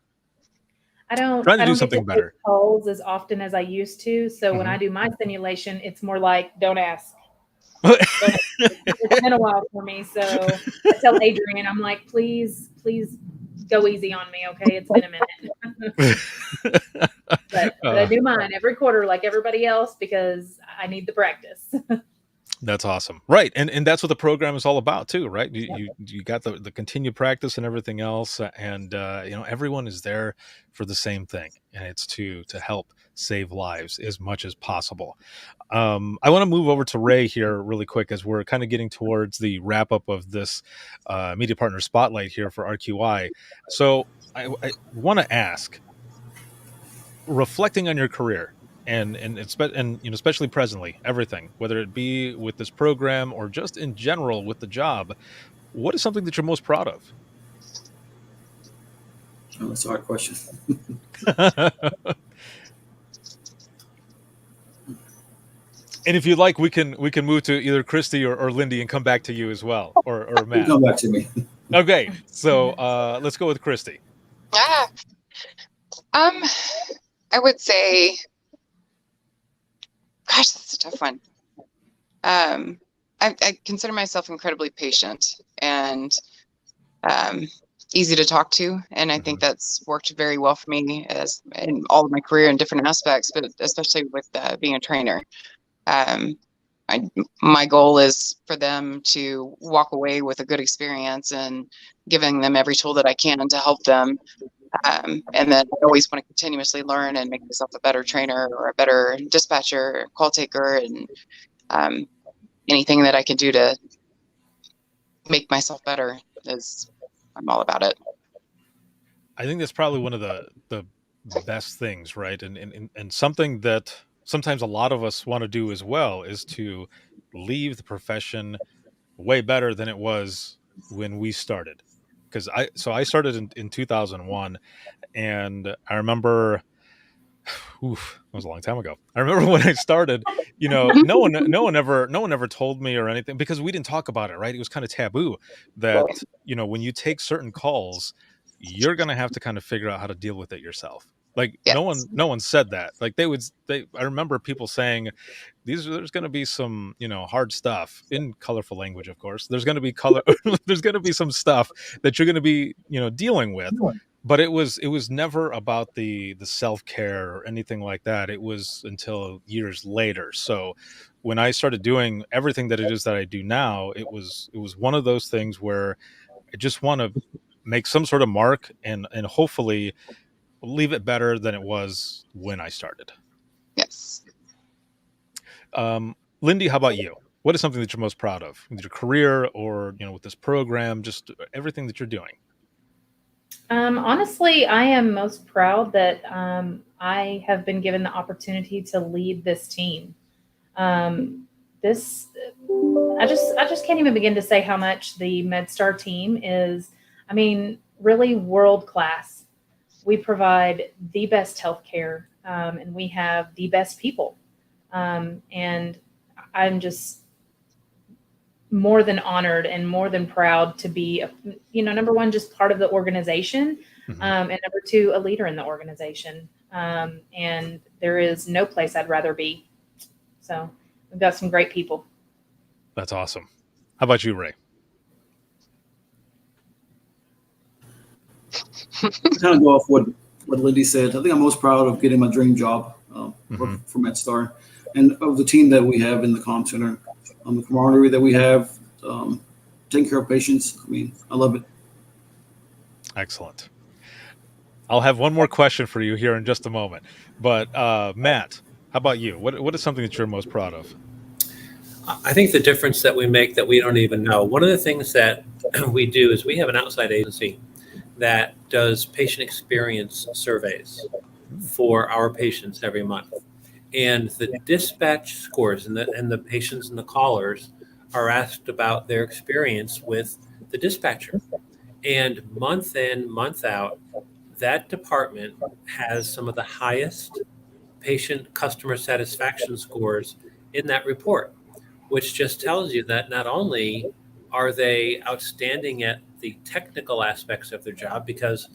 S3: I don't
S1: trying to
S3: I
S1: do
S3: don't get to
S1: something
S3: take
S1: better.
S3: calls as often as I used to. So when I
S1: Mhm.
S3: do my simulation, it's more like, don't ask. It's been a while for me. So I tell Adrian, I'm like, please go easy on me. Okay. It's been a minute. But I do mine every quarter like everybody else because I need the practice.
S1: That's awesome. Right. And that's what the program is all about too, right? You
S3: Yep.
S1: you got the continued practice and everything else. And everyone is there for the same thing. And it's to help save lives as much as possible. I want to move over to Ray here really quick as we're kind of getting towards the wrap up of this media partner spotlight here for RQI. So I want to ask, reflecting on your career and especially presently, everything, whether it be with this program or just in general with the job, what is something that you're most proud of?
S4: Oh, that's a hard question.
S1: And if you'd like, we can move to either Christy or Lindy and come back to you as well, or
S4: You
S1: Matt.
S4: come back to me.
S1: Okay, so let's go with Christy.
S2: Ah, um, I would say, gosh, that's a tough one. I consider myself incredibly patient, and easy to talk to, and I think that's worked very well for me as in all of my career in different aspects, but especially with being a trainer. Um, my goal is for them to walk away with a good experience and giving them every tool that I can to help them. And then I always want to continuously learn and make myself a better trainer or a better dispatcher, call taker, and anything that I can do to make myself better is I'm all about it.
S1: I think that's probably one of the best things, right? And something that sometimes a lot of us want to do as well is to leave the profession way better than it was when we started. Because I started in 2001, and I remember, oof, it was a long time ago. I remember when I started, no one ever told me or anything, because we didn't talk about it, right? It was kind of taboo that, when you take certain calls, you're going to have to kind of figure out how to deal with it yourself. Like
S2: Yes.
S1: no one said that. Like I remember people saying there's going to be some, hard stuff in colorful language, of course. There's going to be there's going to be some stuff that you're going to be, dealing with. But it was never about the self-care or anything like that. It was until years later. So when I started doing everything that it is that I do now, it was one of those things where I just want to make some sort of mark and hopefully leave it better than it was when I started.
S2: Yes.
S1: Lindy, how about you? What is something that you're most proud of with your career or, with this program, just everything that you're doing?
S3: Honestly, I am most proud that I have been given the opportunity to lead this team. This I just can't even begin to say how much the MedStar team is. I mean, really world class. We provide the best healthcare, and we have the best people. And I'm just more than honored and more than proud to be, number one, just part of the organization, and number two, a leader in the organization. And there is no place I'd rather be. So we've got some great people.
S1: That's awesome. How about you, Ray?
S4: To kind of go off what Lindy said, I think I'm most proud of getting my dream job, work for MedStar, and of the team that we have in the comm center, the camaraderie that we have, taking care of patients. I mean, I love it.
S1: Excellent. I'll have one more question for you here in just a moment. But Matt, how about you? What is something that you're most proud of?
S5: I think the difference that we make that we don't even know. One of the things that we do is we have an outside agency that does patient experience surveys for our patients every month. And the dispatch scores and the patients and the callers are asked about their experience with the dispatcher. And month in, month out, that department has some of the highest patient customer satisfaction scores in that report, which just tells you that not only are they outstanding at the technical aspects of their job, because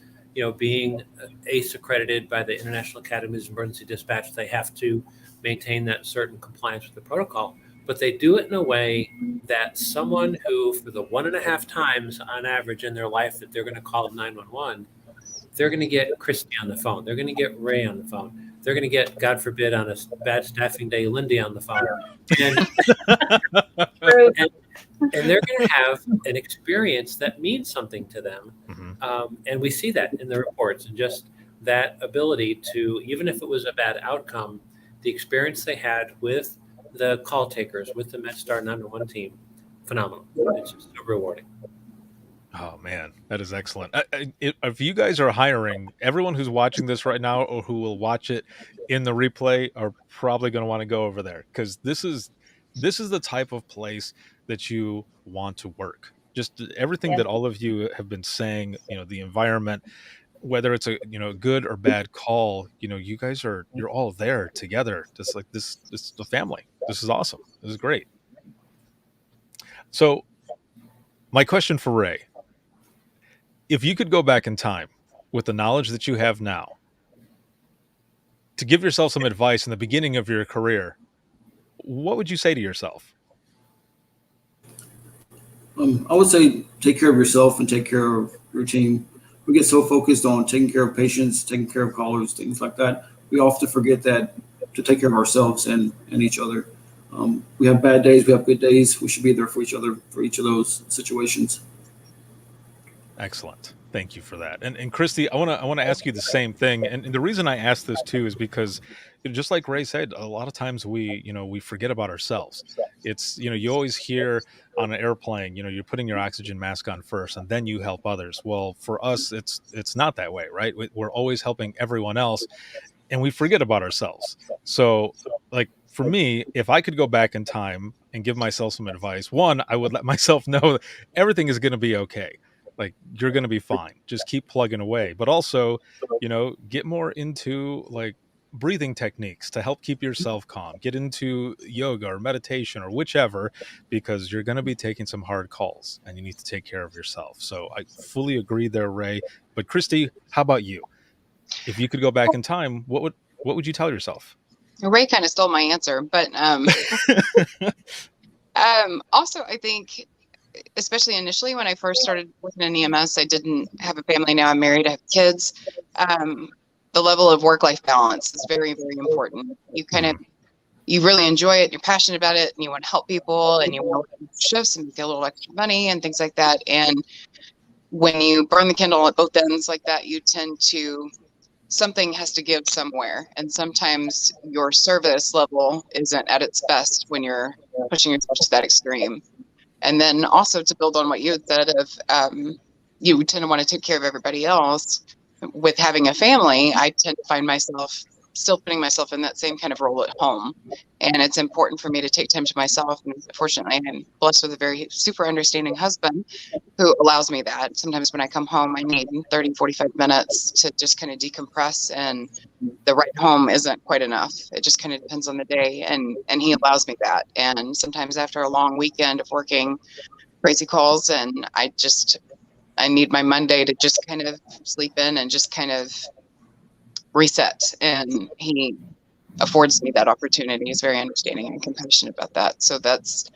S5: being ACE accredited by the International Academies of Emergency Dispatch, they have to maintain that certain compliance with the protocol, but they do it in a way that someone who, for the 1.5 times on average in their life that they're going to call 911, they're going to get Christy on the phone. They're going to get Ray on the phone. They're going to get, God forbid, on a bad staffing day, Lindy on the phone. And they're going to have an experience that means something to them. And we see that in the reports, and just that ability to, even if it was a bad outcome, the experience they had with the call takers, with the MedStar 911 team, phenomenal. It's just so rewarding.
S1: Oh man, that is excellent. If you guys are hiring, everyone who's watching this right now or who will watch it in the replay are probably going to want to go over there, because this is the type of place that you want to work. Just everything that all of you have been saying, the environment, whether it's a good or bad call, you guys you're all there together, just like this is a family. This is awesome. This is great. So my question for Ray: if you could go back in time with the knowledge that you have now to give yourself some advice in the beginning of your career, what would you say to yourself?
S4: I would say take care of yourself and take care of routine. We get so focused on taking care of patients, taking care of callers, things like that. We often forget that to take care of ourselves and each other. We have bad days, we have good days. We should be there for each other for each of those situations.
S1: Excellent. Thank you for that. And Christy, I want to ask you the same thing. And the reason I ask this too is because just like Ray said, a lot of times we forget about ourselves. It's, you always hear on an airplane, you're putting your oxygen mask on first and then you help others. Well, for us, it's not that way, right? We're always helping everyone else and we forget about ourselves. So like for me, if I could go back in time and give myself some advice, one, I would let myself know everything is going to be okay. Like you're going to be fine. Just keep plugging away. But also, get more into like breathing techniques to help keep yourself calm. Get into yoga or meditation or whichever, because you're going to be taking some hard calls and you need to take care of yourself. So I fully agree there, Ray. But Christy, how about you? If you could go back in time, what would you tell yourself?
S2: Ray kind of stole my answer, but also I think, especially initially when I first started working in EMS, I didn't have a family. Now I'm married, I have kids. The level of work-life balance is very, very important. You really enjoy it, you're passionate about it, and you want to help people, and you want to shifts and get a little extra money and things like that. And when you burn the candle at both ends like that, you tend to, something has to give somewhere. And sometimes your service level isn't at its best when you're pushing yourself to that extreme. And then also to build on what you had said of you tend to want to take care of everybody else. With having a family, I tend to find myself still putting myself in that same kind of role at home. And it's important for me to take time to myself. And fortunately, I'm blessed with a very super understanding husband who allows me that. Sometimes when I come home, I need 30, 45 minutes to just kind of decompress, and the ride home isn't quite enough. It just kind of depends on the day, and he allows me that. And sometimes after a long weekend of working crazy calls, and I need my Monday to just kind of sleep in and just kind of reset, and he affords me that opportunity. He's very understanding and compassionate about that. So that's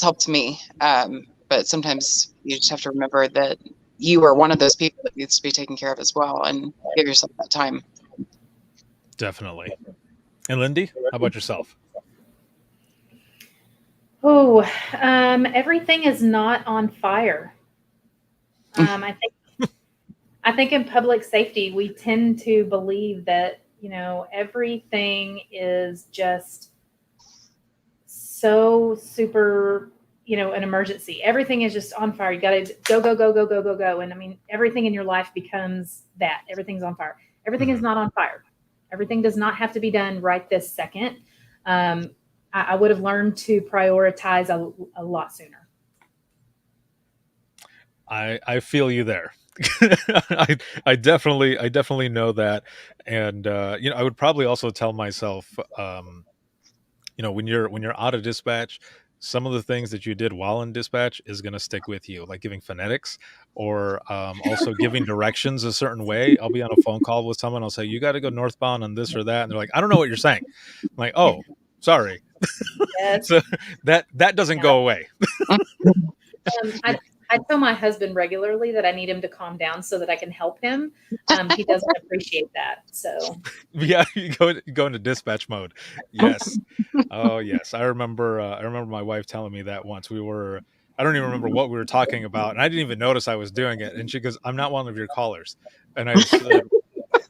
S2: helped me. But sometimes you just have to remember that you are one of those people that needs to be taken care of as well, and give yourself that time.
S1: Definitely. And Lindy, how about yourself?
S3: Oh, everything is not on fire. I think in public safety, we tend to believe that, everything is just so super, an emergency. Everything is just on fire. You got to go, go, go, go, go, go, go. And I mean, everything in your life becomes that. Everything's on fire. Everything is not on fire. Everything does not have to be done right this second. I would have learned to prioritize a lot sooner.
S1: I feel you there. I definitely know that. And, I would probably also tell myself, when you're out of dispatch, some of the things that you did while in dispatch is going to stick with you, like giving phonetics or also giving directions a certain way. I'll be on a phone call with someone. I'll say, you got to go northbound on this or that. And they're like, I don't know what you're saying. I'm like, oh, sorry.
S3: Yes.
S1: So that doesn't go away.
S3: I tell my husband regularly that I need him to calm down so that I can help him. He doesn't appreciate that. So
S1: yeah, you go into dispatch mode. Yes. Oh yes. I remember my wife telling me that once. I don't even remember what we were talking about, and I didn't even notice I was doing it. And she goes, I'm not one of your callers. And I said,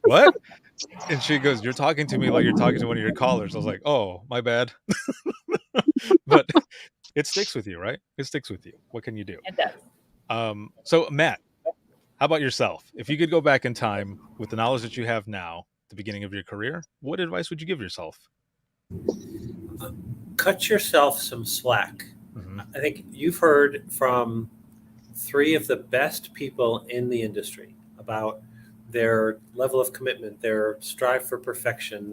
S1: what? And she goes, you're talking to me like you're talking to one of your callers. I was like, oh, my bad. But it sticks with you, right? It sticks with you. What can you do?
S3: it does.
S1: So Matt, how about yourself? If you could go back in time with the knowledge that you have now, at the beginning of your career, what advice would you give yourself?
S5: Cut yourself some slack. Mm-hmm. I think you've heard from 3 of the best people in the industry about their level of commitment, their strive for perfection.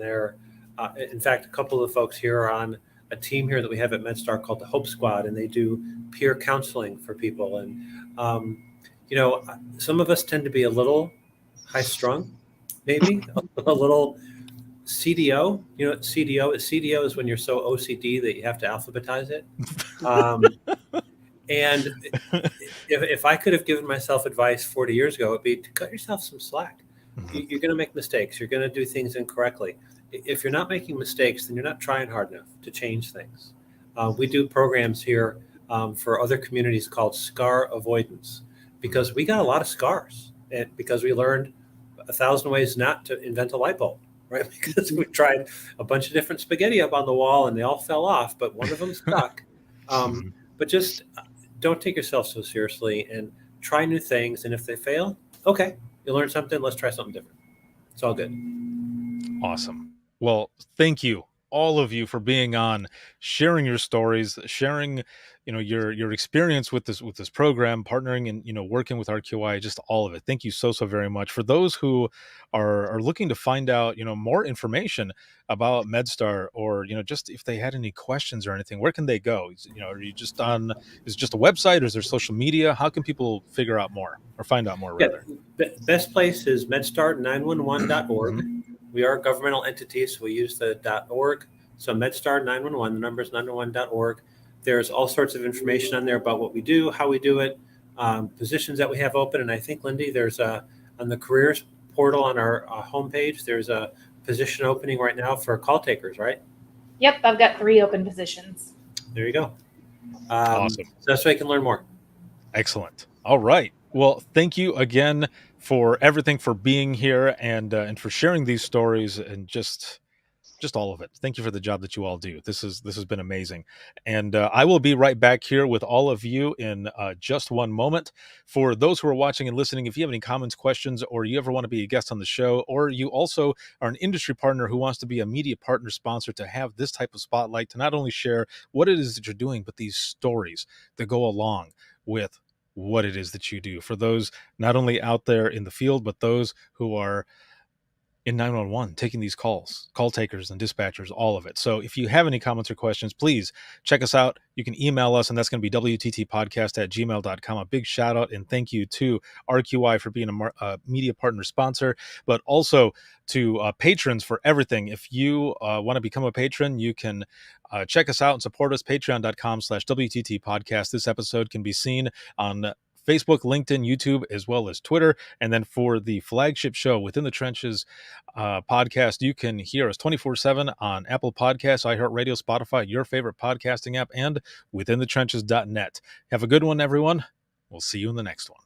S5: In fact, a couple of folks here are on a team here that we have at MedStar called the Hope Squad, and they do peer counseling for people. And, some of us tend to be a little high strung, maybe a little CDO. You know what CDO is? CDO is when you're so OCD that you have to alphabetize it. And if I could have given myself advice 40 years ago, it'd be to cut yourself some slack. You're going to make mistakes. You're going to do things incorrectly. If you're not making mistakes, then you're not trying hard enough to change things. We do programs here for other communities called scar avoidance, because we got a lot of scars, and because we learned 1,000 ways not to invent a light bulb, right? Because we tried a bunch of different spaghetti up on the wall and they all fell off, but one of them stuck. But just don't take yourself so seriously and try new things. And if they fail, okay, you learn something. Let's try something different. It's all good.
S1: Awesome. Well, thank you, all of you, for being on, sharing your stories, sharing, your experience with this program, partnering and working with RQI, just all of it. Thank you so very much. For those who are looking to find out more information about MedStar, or just if they had any questions or anything, where can they go? Are you just on? Is it just a website, or is there social media? How can people figure out more or find out more? Rather,
S5: best place is medstar911.org. We are a governmental entity, so we use the .org. So MedStar 911, the number is 911.org. There's all sorts of information on there about what we do, how we do it, positions that we have open. And I think, Lindy, there's on the careers portal on our homepage, there's a position opening right now for call takers, right?
S3: Yep, I've got 3 open positions.
S5: There you go.
S1: Awesome.
S5: So that's so you can learn more.
S1: Excellent. All right. Well, thank you again for everything, for being here, and for sharing these stories, and just all of it. Thank you for the job that you all do. This has been amazing. And I will be right back here with all of you in just one moment. For those who are watching and listening, if you have any comments, questions, or you ever want to be a guest on the show, or you also are an industry partner who wants to be a media partner sponsor to have this type of spotlight, to not only share what it is that you're doing, but these stories that go along with what it is that you do, for those not only out there in the field, but those who are in 911 taking these calls, call takers and dispatchers, all of it. So if you have any comments or questions, please check us out. You can email us, and that's going to be wttpodcast@gmail.com. A big shout out and thank you to RQI for being a media partner sponsor, but also to patrons for everything. If you want to become a patron, you can check us out and support us, patreon.com/WTT podcast. This episode can be seen on Facebook, LinkedIn, YouTube, as well as Twitter. And then for the flagship show, Within the Trenches podcast, you can hear us 24/7 on Apple Podcasts, iHeartRadio, Spotify, your favorite podcasting app, and withinthetrenches.net. Have a good one, everyone. We'll see you in the next one.